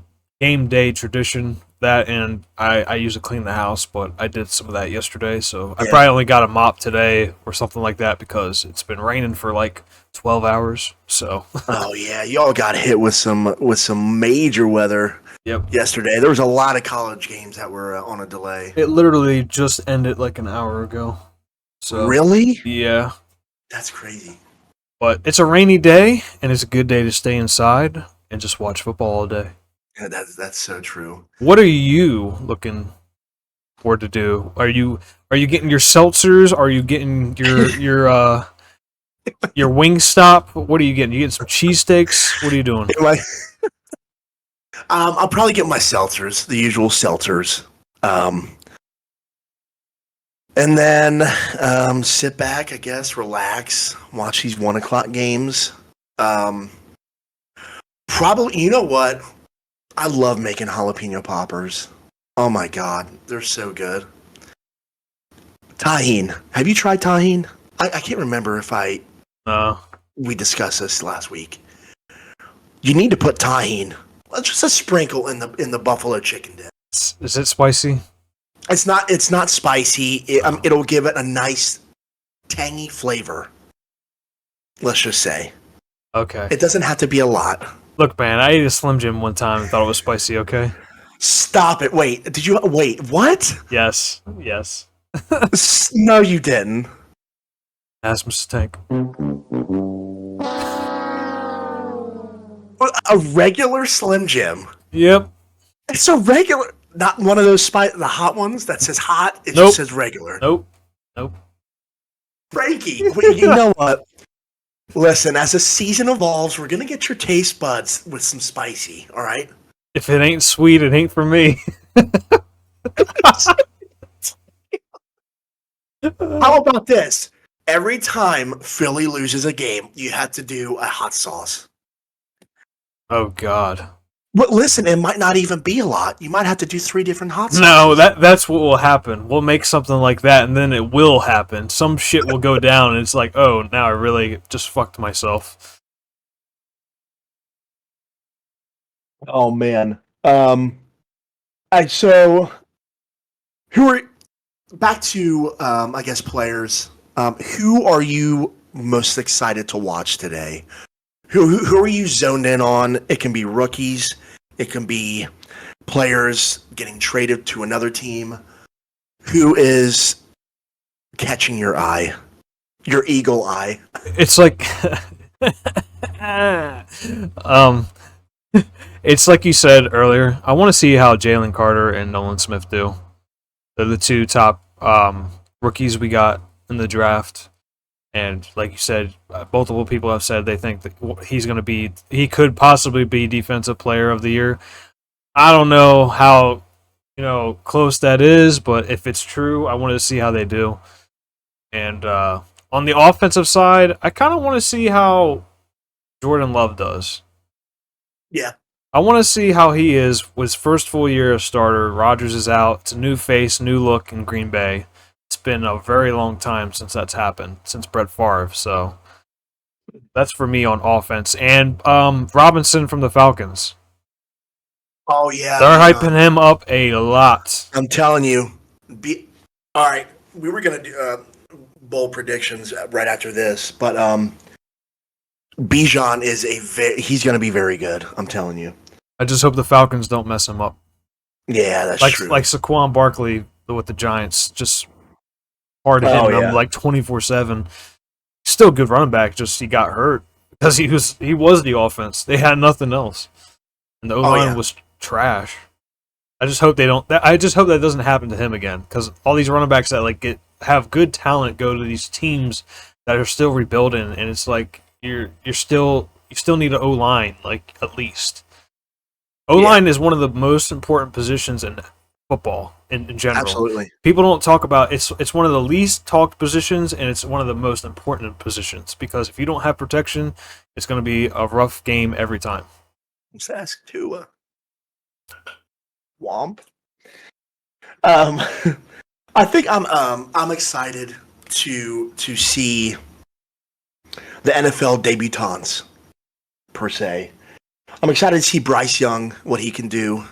Speaker 2: day tradition. That and I usually clean the house, but I did some of that yesterday, so I
Speaker 1: Yeah.
Speaker 2: probably only got a mop today or something like that because it's been raining for like 12 hours. So
Speaker 1: Oh yeah, y'all got hit with some major weather
Speaker 2: yep,
Speaker 1: yesterday. There was a lot of college games that were on a delay.
Speaker 2: it literally just ended like an hour ago. So
Speaker 1: Really?
Speaker 2: yeah,
Speaker 1: That's crazy.
Speaker 2: but it's a rainy day and it's a good day to stay inside and just watch football all day.
Speaker 1: Yeah, that's so true.
Speaker 2: What are you looking forward to do? Are you getting your seltzers? Are you getting your wing stop? What are you getting? You getting some cheesesteaks? What are you doing?
Speaker 1: Am I- I'll probably get my seltzers, the usual seltzers, and then sit back, I guess, relax, watch these 1 o'clock games. Probably, you know what? I love making jalapeno poppers. Oh my god, they're so good. Tahine. Have you tried tahine? I can't remember if we discussed this last week. You need to put tahine, just a sprinkle in the buffalo chicken dip.
Speaker 2: Is it spicy?
Speaker 1: It's not spicy. It'll give it a nice tangy flavor. Let's just say
Speaker 2: Okay.
Speaker 1: it doesn't have to be a lot.
Speaker 2: Look, man, I ate a Slim Jim one time and thought it was spicy. Okay.
Speaker 1: Stop it! Wait, did you wait? What?
Speaker 2: Yes.
Speaker 1: No, you didn't.
Speaker 2: Ask Mrs. Tank.
Speaker 1: A regular Slim Jim.
Speaker 2: Yep.
Speaker 1: It's a regular, not one of those the hot ones that says hot. It
Speaker 2: Nope.
Speaker 1: just says regular.
Speaker 2: Nope.
Speaker 1: Frankie, you know what? Listen, as the season evolves, we're gonna get your taste buds with some spicy. All right.
Speaker 2: If it ain't sweet, it ain't for me.
Speaker 1: How about this? Every time Philly loses a game, you have to do a hot sauce.
Speaker 2: Oh God.
Speaker 1: But listen, it might not even be a lot. You might have to do 3 different hot sauces.
Speaker 2: No, that's what will happen. We'll make something like that, and then it will happen. Some shit will go down, and it's like, oh, now I really just fucked myself.
Speaker 1: Oh man. So who are back to I guess players. Who are you most excited to watch today? Who are you zoned in on? It can be rookies. It can be players getting traded to another team. Who is catching your eye? Your eagle eye.
Speaker 2: It's like, it's like you said earlier. I want to see how Jalen Carter and Nolan Smith do. They're the 2 top rookies we got in the draft. And like you said, multiple people have said they think that he could possibly be Defensive Player of the Year. I don't know how, close that is, but if it's true, I want to see how they do. And on the offensive side, I kind of want to see how Jordan Love does.
Speaker 1: Yeah.
Speaker 2: I want to see how he is with his first full year as starter. Rodgers is out. It's a new face, new look in Green Bay. It's been a very long time since that's happened, since Brett Favre. So that's for me on offense. And Robinson from the Falcons.
Speaker 1: Oh yeah.
Speaker 2: They're hyping him up a lot.
Speaker 1: I'm telling you. All right. We were gonna do bold predictions right after this, but Bijan is he's gonna be very good. I'm telling you.
Speaker 2: I just hope the Falcons don't mess him up.
Speaker 1: Yeah, that's
Speaker 2: Like
Speaker 1: true.
Speaker 2: Saquon Barkley with the Giants, just hard
Speaker 1: Oh
Speaker 2: hitting them
Speaker 1: yeah,
Speaker 2: like 24/7. Still good running back, just he got hurt because he was the offense. They had nothing else, and the O
Speaker 1: oh
Speaker 2: line
Speaker 1: yeah,
Speaker 2: was trash. I just hope they don't. I just hope that doesn't happen to him again because all these running backs that like have good talent go to these teams that are still rebuilding, and it's like you still need an O line like at least. O line is one of the most important positions in football in general.
Speaker 1: absolutely.
Speaker 2: People don't talk about it's one of the least talked positions and it's one of the most important positions because if you don't have protection, it's going to be a rough game every time.
Speaker 1: Let's ask Tua. Womp. Um, I think I'm excited to see the NFL debutants per se. I'm excited to see Bryce Young, what he can do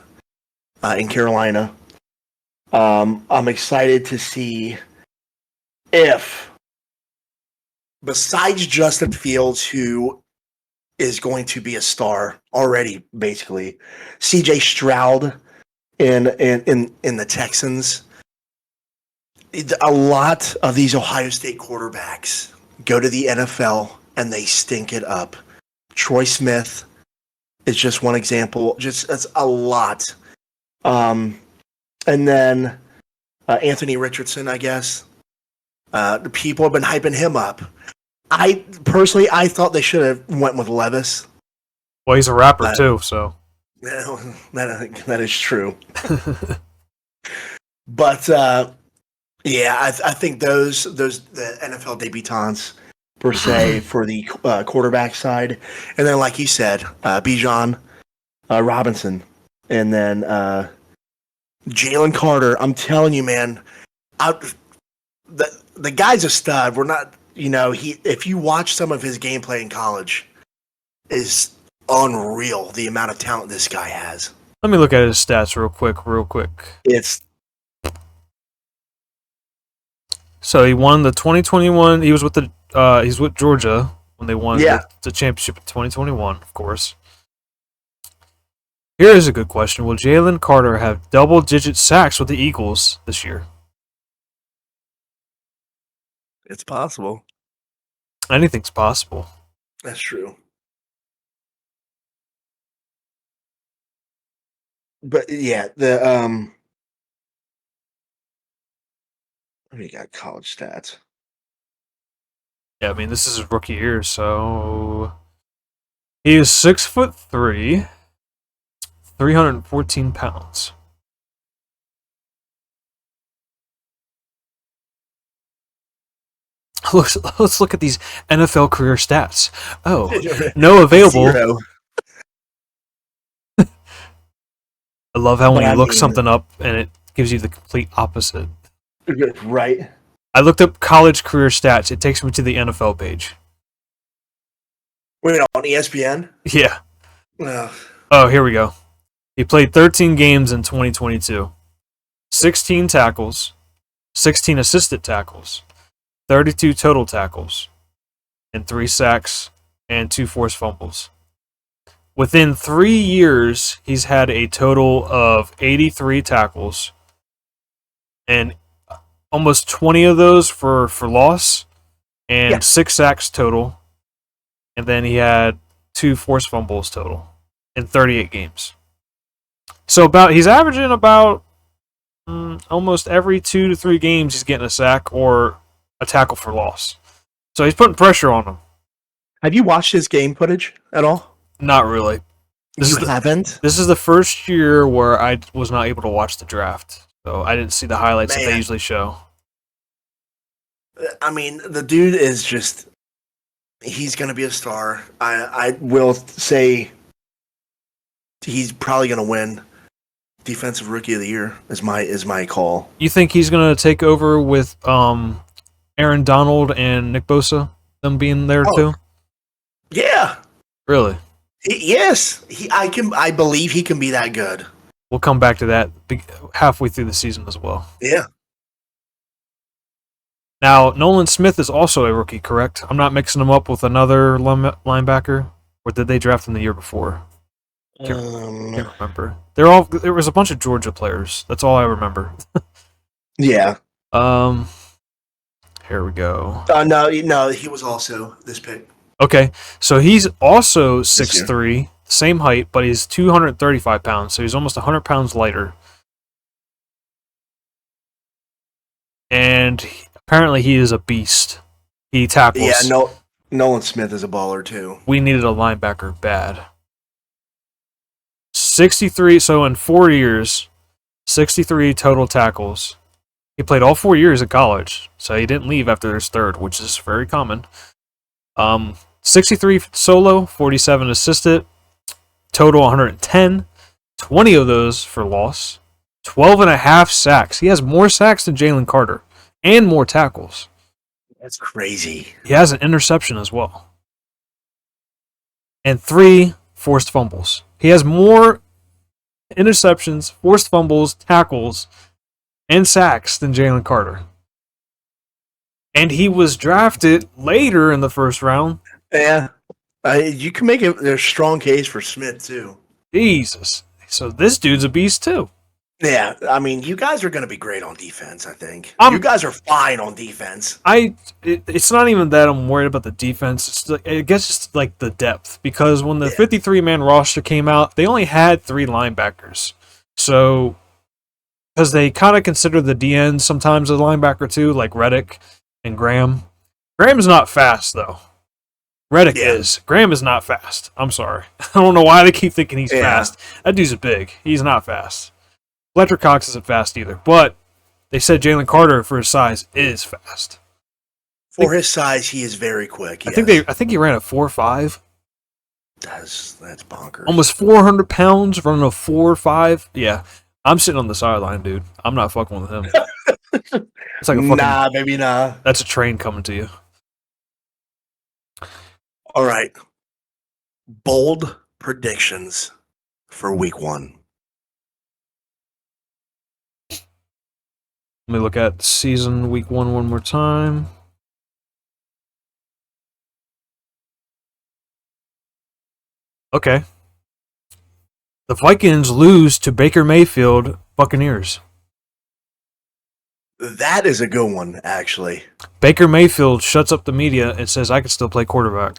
Speaker 1: in Carolina. I'm excited to see if, besides Justin Fields, who is going to be a star already, basically, C.J. Stroud in the Texans. A lot of these Ohio State quarterbacks go to the NFL and they stink it up. Troy Smith is just one example. Just that's a lot. And then Anthony Richardson, I guess. People have been hyping him up. I thought they should have went with Levis.
Speaker 2: Well, he's a rapper too, so
Speaker 1: that is true. But yeah, I think those the NFL debutants per se for the quarterback side, and then like you said, Bijan Robinson, and then Jalen Carter. I'm telling you, man, the guy's a stud. We're not, if you watch some of his gameplay in college, is unreal. The amount of talent this guy has.
Speaker 2: Let me look at his stats real quick.
Speaker 1: It's
Speaker 2: So he won the 2021. He was with he's with Georgia when they won the championship in 2021, of course. Here is a good question. Will Jalen Carter have double-digit sacks with the Eagles this year?
Speaker 1: It's possible.
Speaker 2: Anything's possible.
Speaker 1: That's true. But yeah, we got college stats.
Speaker 2: Yeah, I mean this is his rookie year, so he is 6'3", 314 pounds. Let's look at these NFL career stats. Oh, no available.
Speaker 1: 0.
Speaker 2: I love how when you look something up and it gives you the complete opposite.
Speaker 1: Right.
Speaker 2: I looked up college career stats. It takes me to the NFL page.
Speaker 1: Wait, on ESPN?
Speaker 2: Yeah.
Speaker 1: Ugh.
Speaker 2: Oh, here we go. He played 13 games in 2022. 16 tackles, 16 assisted tackles, 32 total tackles, and 3 sacks and 2 forced fumbles. Within 3 years, he's had a total of 83 tackles, and almost 20 of those for loss, and 6 sacks total, and then he had 2 forced fumbles total in 38 games. So he's averaging about almost every 2 to 3 games he's getting a sack or a tackle for loss. So he's putting pressure on him.
Speaker 1: Have you watched his game footage at all?
Speaker 2: Not really.
Speaker 1: You haven't?
Speaker 2: This is the first year where I was not able to watch the draft. So I didn't see the highlights that they usually show.
Speaker 1: I mean, the dude is just... He's going to be a star. I will say he's probably going to win Defensive Rookie of the Year is my call.
Speaker 2: You think he's going to take over with Aaron Donald and Nick Bosa, them being there too?
Speaker 1: Yeah.
Speaker 2: Really?
Speaker 1: Yes. I believe he can be that good.
Speaker 2: We'll come back to that halfway through the season as well.
Speaker 1: Yeah.
Speaker 2: Now, Nolan Smith is also a rookie, correct? I'm not mixing him up with another linebacker, or did they draft him the year before? Can't remember. There was a bunch of Georgia players. That's all I remember.
Speaker 1: Yeah.
Speaker 2: Um, here we go.
Speaker 1: No, he was also this pick
Speaker 2: Okay, so he's also
Speaker 1: this year.
Speaker 2: 6'3", same height, but he's 235 pounds, so he's almost 100 pounds lighter. And apparently he is a beast. He
Speaker 1: Yeah,
Speaker 2: tackles.
Speaker 1: no, Nolan Smith is a baller too.
Speaker 2: We needed a linebacker bad. 63, so in 4 years, 63 total tackles. He played all 4 years at college, so he didn't leave after his third, which is very common. 63 solo, 47 assisted, total 110, 20 of those for loss, 12 and a half sacks. He has more sacks than Jalen Carter and more tackles.
Speaker 1: That's crazy.
Speaker 2: He has an interception as well. And 3 forced fumbles. He has more interceptions, forced fumbles, tackles, and sacks than Jalen Carter. And he was drafted later in the first round.
Speaker 1: Yeah, you can make a strong case for Smith too.
Speaker 2: Jesus. So this dude's a beast too.
Speaker 1: Yeah, I mean, you guys are going to be great on defense. I think
Speaker 2: I'm-
Speaker 1: you guys are fine on defense.
Speaker 2: It's not even that I'm worried about the defense. It's I guess it's like the depth, because when the 53-man roster came out, they only had 3 linebackers. So because they kind of consider the DN sometimes a linebacker too, like Reddick and Graham. Graham's not fast though. Reddick is. Graham is not fast. I'm sorry. I don't know why they keep thinking he's fast. That dude's big. He's not fast. Fletcher Cox isn't fast either, but they said Jalen Carter, for his size, is fast.
Speaker 1: For his size, he is very quick. Yes.
Speaker 2: I think he ran a 4.5.
Speaker 1: That's bonkers.
Speaker 2: Almost 400 pounds, running a 4.5. Yeah, I'm sitting on the sideline, dude. I'm not fucking with him. It's like a fucking
Speaker 1: maybe nah.
Speaker 2: That's a train coming to you.
Speaker 1: All right. Bold predictions for week 1.
Speaker 2: Let me look at season week 1 one more time. Okay. The Vikings lose to Baker Mayfield Buccaneers.
Speaker 1: That is a good one, actually.
Speaker 2: Baker Mayfield shuts up the media and says, I can still play quarterback.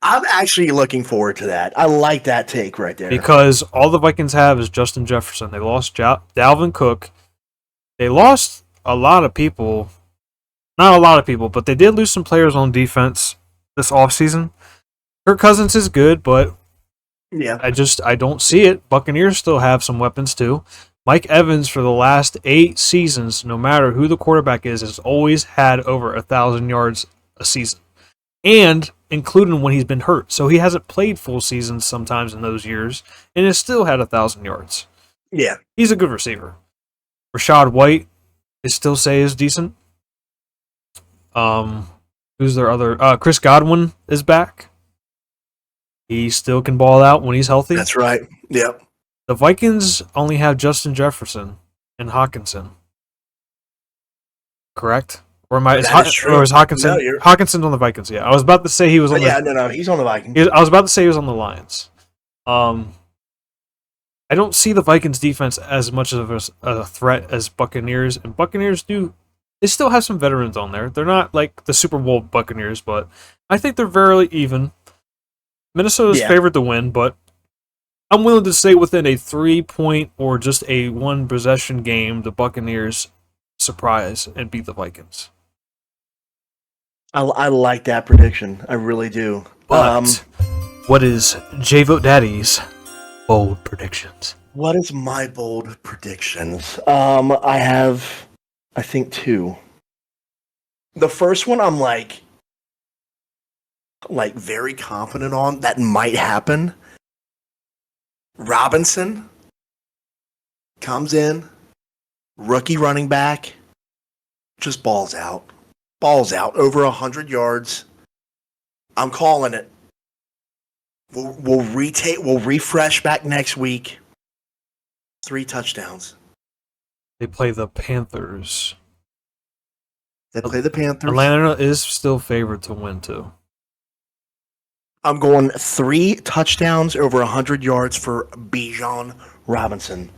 Speaker 1: I'm actually looking forward to that. I like that take right there.
Speaker 2: Because all the Vikings have is Justin Jefferson. They lost Dalvin Cook. They lost a lot of people. Not a lot of people, but they did lose some players on defense this offseason. Kirk Cousins is good, but
Speaker 1: yeah,
Speaker 2: I don't see it. Buccaneers still have some weapons too. Mike Evans, for the last 8 seasons, no matter who the quarterback is, has always had over 1,000 yards a season. And including when he's been hurt. So he hasn't played full seasons sometimes in those years and has still had 1,000 yards.
Speaker 1: Yeah.
Speaker 2: He's a good receiver. Rashad White, I still say, is decent. Who's their other? Chris Godwin is back. He still can ball out when he's healthy.
Speaker 1: That's right. Yep.
Speaker 2: The Vikings only have Justin Jefferson and Hawkinson. Correct? Or is Hawkinson?
Speaker 1: No,
Speaker 2: Hawkinson's on the Vikings. Yeah, I was about to say he was on.
Speaker 1: No, he's on the Vikings.
Speaker 2: I was about to say he was on the Lions. I don't see the Vikings defense as much of a threat as Buccaneers, and Buccaneers they still have some veterans on there. They're not like the Super Bowl Buccaneers, but I think they're very even. Minnesota's favored to win, but I'm willing to say within a 3-point or just a 1-possession game, the Buccaneers surprise and beat the Vikings.
Speaker 1: I like that prediction. I really do.
Speaker 2: But what is J-Vote Daddy's bold predictions?
Speaker 1: What is my bold predictions? I have, I think, 2. The first one I'm like very confident on that might happen. Robinson comes in, rookie running back, just balls out over 100 yards. I'm calling it. We'll refresh back next week. 3 touchdowns.
Speaker 2: They play the Panthers.
Speaker 1: Atlanta
Speaker 2: is still favored to win too.
Speaker 1: I'm going 3 touchdowns over 100 yards for Bijan Robinson.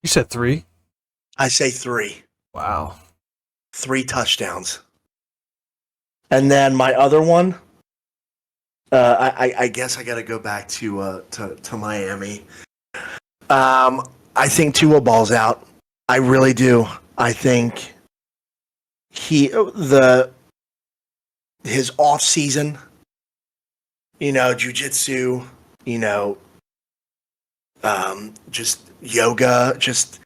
Speaker 2: You said 3?
Speaker 1: I say 3.
Speaker 2: Wow.
Speaker 1: 3 touchdowns. And then my other one, I guess I got to go back to Miami. I think Tua balls out. I really do. I think his off season, jujitsu, just yoga, just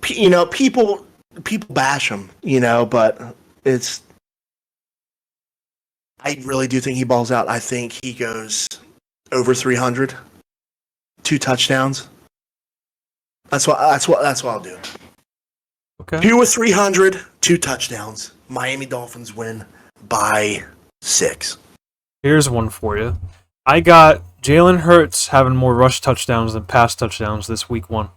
Speaker 1: people bash him, but it's. I really do think he balls out. I think he goes over 300, 2 touchdowns. That's what I'll do.
Speaker 2: Okay.
Speaker 1: 2 with 300, 2 touchdowns. Miami Dolphins win by 6.
Speaker 2: Here's one for you. I got Jalen Hurts having more rush touchdowns than pass touchdowns this week 1.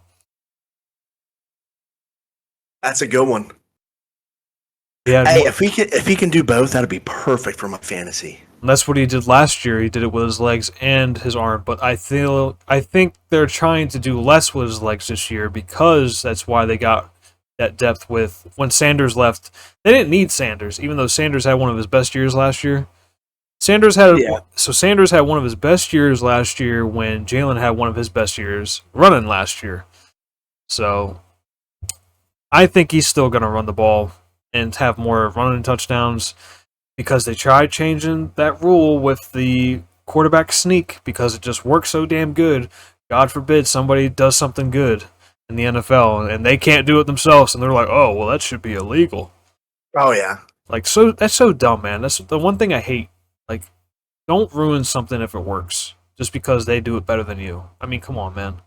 Speaker 1: That's a good one.
Speaker 2: Yeah.
Speaker 1: Hey, if he can do both, that'd be perfect for my fantasy.
Speaker 2: That's what he did last year. He did it with his legs and his arm, but I think they're trying to do less with his legs this year because that's why they got that depth with when Sanders left. They didn't need Sanders, even though Sanders had one of his best years last year. Sanders had one of his best years last year when Jalen had one of his best years running last year. So I think he's still going to run the ball and have more running touchdowns because they tried changing that rule with the quarterback sneak because it just works so damn good. God forbid somebody does something good in the NFL and they can't do it themselves and they're like, oh, well, that should be illegal.
Speaker 1: Oh, yeah.
Speaker 2: So that's so dumb, man. That's the one thing I hate. Like, don't ruin something if it works just because they do it better than you. I mean, come on, man.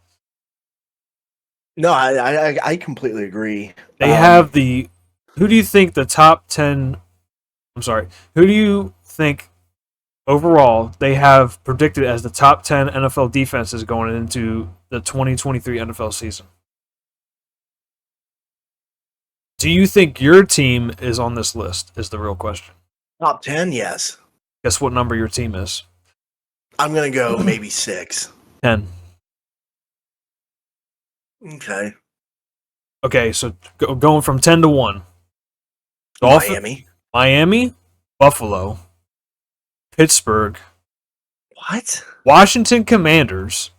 Speaker 1: No, I completely agree.
Speaker 2: They have the. Who do you think the top 10? I'm sorry. Who do you think overall they have predicted as the top 10 NFL defenses going into the 2023 NFL season? Do you think your team is on this list? Is the real question.
Speaker 1: Top 10, yes.
Speaker 2: Guess what number your team is?
Speaker 1: I'm going to go maybe 6.
Speaker 2: 10.
Speaker 1: Okay.
Speaker 2: Okay, so going from 10 to 1. Miami, Buffalo, Pittsburgh.
Speaker 1: What?
Speaker 2: Washington Commanders,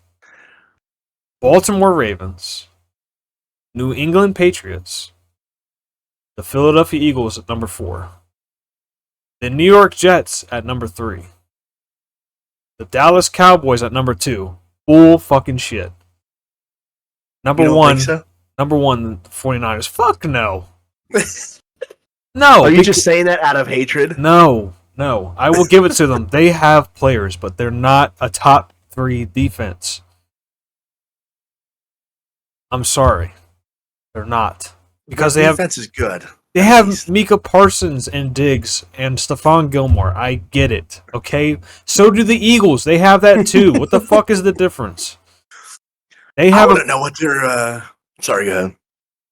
Speaker 2: Baltimore Ravens, New England Patriots, the Philadelphia Eagles at number 4, the New York Jets at number 3, the Dallas Cowboys at number 2. Bull fucking shit. Number 1,
Speaker 1: so?
Speaker 2: Number 1, the 49ers. Fuck no. No.
Speaker 1: Are you just saying that out of hatred?
Speaker 2: No. I will give it to them. They have players, but they're not a top 3 defense. I'm sorry. They're not. Because
Speaker 1: their defense is good.
Speaker 2: They have Micah Parsons and Diggs and Stephon Gilmore. I get it. Okay? So do the Eagles. They have that too. What the fuck is the difference? I
Speaker 1: wouldn't know what they're... Sorry, go ahead.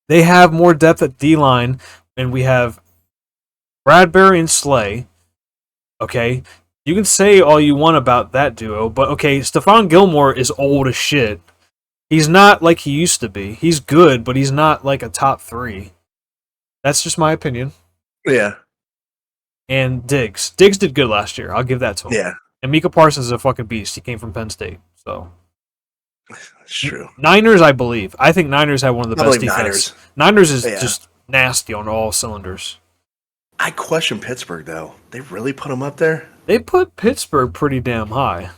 Speaker 2: They have more depth at D-line, and we have Bradbury and Slay. Okay? You can say all you want about that duo, but okay, Stephon Gilmore is old as shit. He's not like he used to be. He's good, but he's not like a top 3. That's just my opinion.
Speaker 1: Yeah.
Speaker 2: And Diggs. Diggs did good last year. I'll give that to him.
Speaker 1: Yeah.
Speaker 2: And Micah Parsons is a fucking beast. He came from Penn State, so...
Speaker 1: That's true.
Speaker 2: Niners, I believe. I think Niners have one of the best defenses. Niners is just nasty on all cylinders.
Speaker 1: I question Pittsburgh, though. They really put them up there?
Speaker 2: They put Pittsburgh pretty damn high.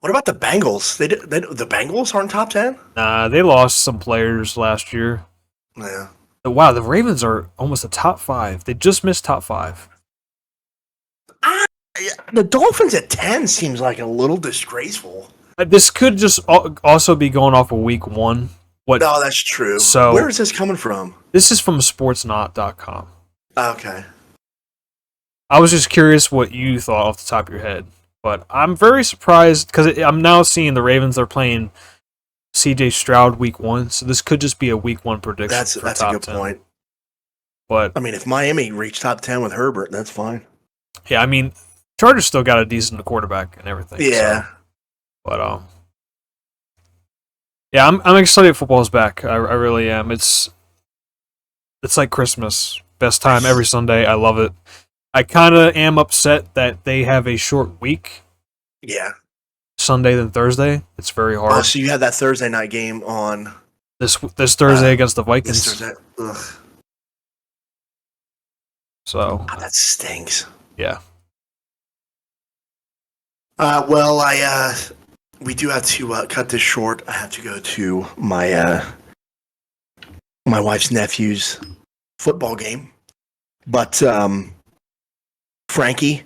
Speaker 1: What about the Bengals? The Bengals aren't top 10?
Speaker 2: Nah, they lost some players last year.
Speaker 1: Yeah.
Speaker 2: Wow, the Ravens are almost a top 5. They just missed top 5.
Speaker 1: The Dolphins at 10 seems like a little disgraceful.
Speaker 2: This could just also be going off of week 1.
Speaker 1: No, that's true.
Speaker 2: So,
Speaker 1: where is this coming from?
Speaker 2: This is from sportsnot.com.
Speaker 1: Okay.
Speaker 2: I was just curious what you thought off the top of your head. But I'm very surprised because I'm now seeing the Ravens are playing CJ Stroud week 1. So this could just be a week 1 prediction.
Speaker 1: That's a good point.
Speaker 2: But
Speaker 1: I mean, if Miami reached top 10 with Herbert, that's fine.
Speaker 2: Yeah, I mean, Chargers still got a decent quarterback and everything.
Speaker 1: Yeah.
Speaker 2: So. But Yeah, I'm excited football's back. I really am. It's like Christmas. Best time every Sunday. I love it. I kind of am upset that they have a short week.
Speaker 1: Yeah.
Speaker 2: Sunday than Thursday. It's very hard.
Speaker 1: Oh, so you have that Thursday night game on
Speaker 2: this Thursday against the Vikings.
Speaker 1: This Thursday. Ugh.
Speaker 2: So
Speaker 1: that stinks.
Speaker 2: Yeah.
Speaker 1: Well, we do have to cut this short. I have to go to my wife's nephew's football game. But Frankie,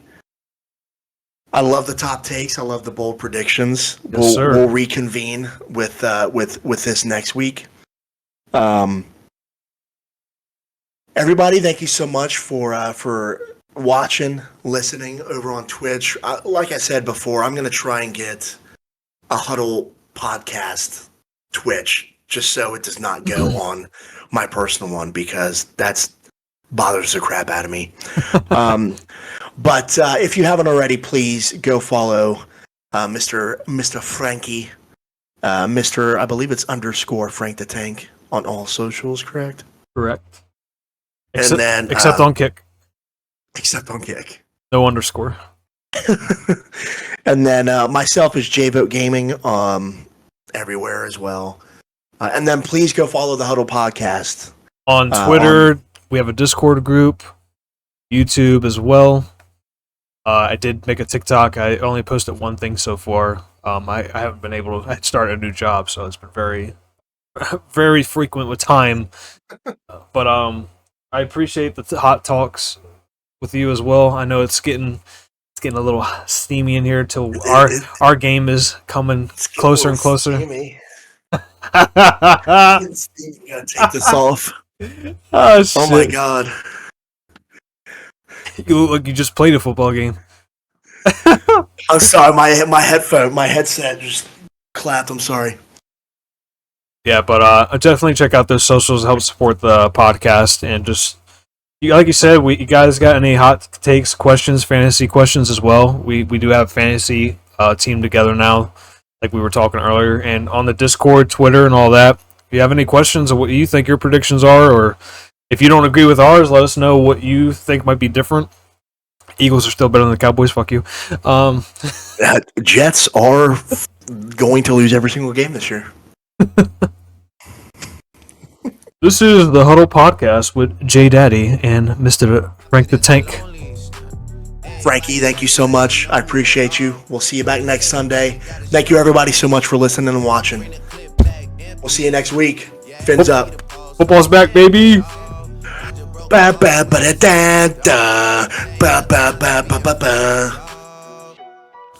Speaker 1: I love the top takes. I love the bold predictions.
Speaker 2: Yes, sir.
Speaker 1: We'll reconvene with this next week. Everybody, thank you so much for watching, listening over on Twitch. Like I said before, I'm going to try and get a Huddle podcast Twitch, just so it does not go on my personal one, because that's bothers the crap out of me. But if you haven't already, please go follow Mr. Frankie, Mr. I believe it's _ Frank the Tank on all socials, correct?
Speaker 2: Correct.
Speaker 1: Except
Speaker 2: on Kick.
Speaker 1: Except on Kick.
Speaker 2: No underscore.
Speaker 1: And then myself is JVote Gaming everywhere as well. And then please go follow the Huddle podcast.
Speaker 2: On Twitter, we have a Discord group, YouTube as well. I did make a TikTok. I only posted one thing so far. I haven't been able to start a new job, so it's been very, very frequent with time. But I appreciate the hot talks with you as well. I know it's getting a little steamy in here till our game is coming closer and closer.
Speaker 1: Steamy. Gotta take this off. Oh my god.
Speaker 2: You look like you just played a football game.
Speaker 1: I'm sorry, my headset just clapped. I'm sorry.
Speaker 2: Yeah, but definitely check out those socials to help support the podcast, and just like you said, you guys got any hot takes, questions, fantasy questions as well? We do have fantasy team together now, like we were talking earlier, and on the Discord, Twitter, and all that. If you have any questions of what you think your predictions are, or if you don't agree with ours, let us know what you think might be different. Eagles are still better than the Cowboys. Fuck you.
Speaker 1: Jets are going to lose every single game this year.
Speaker 2: This is the Huddle Podcast with J Daddy and Mr. Frank the Tank.
Speaker 1: Frankie, thank you so much. I appreciate you. We'll see you back next Sunday. Thank you, everybody, so much for listening and watching. We'll see you next week. Fins up.
Speaker 2: Football's back, baby.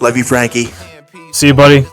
Speaker 1: Love you, Frankie.
Speaker 2: See you, buddy.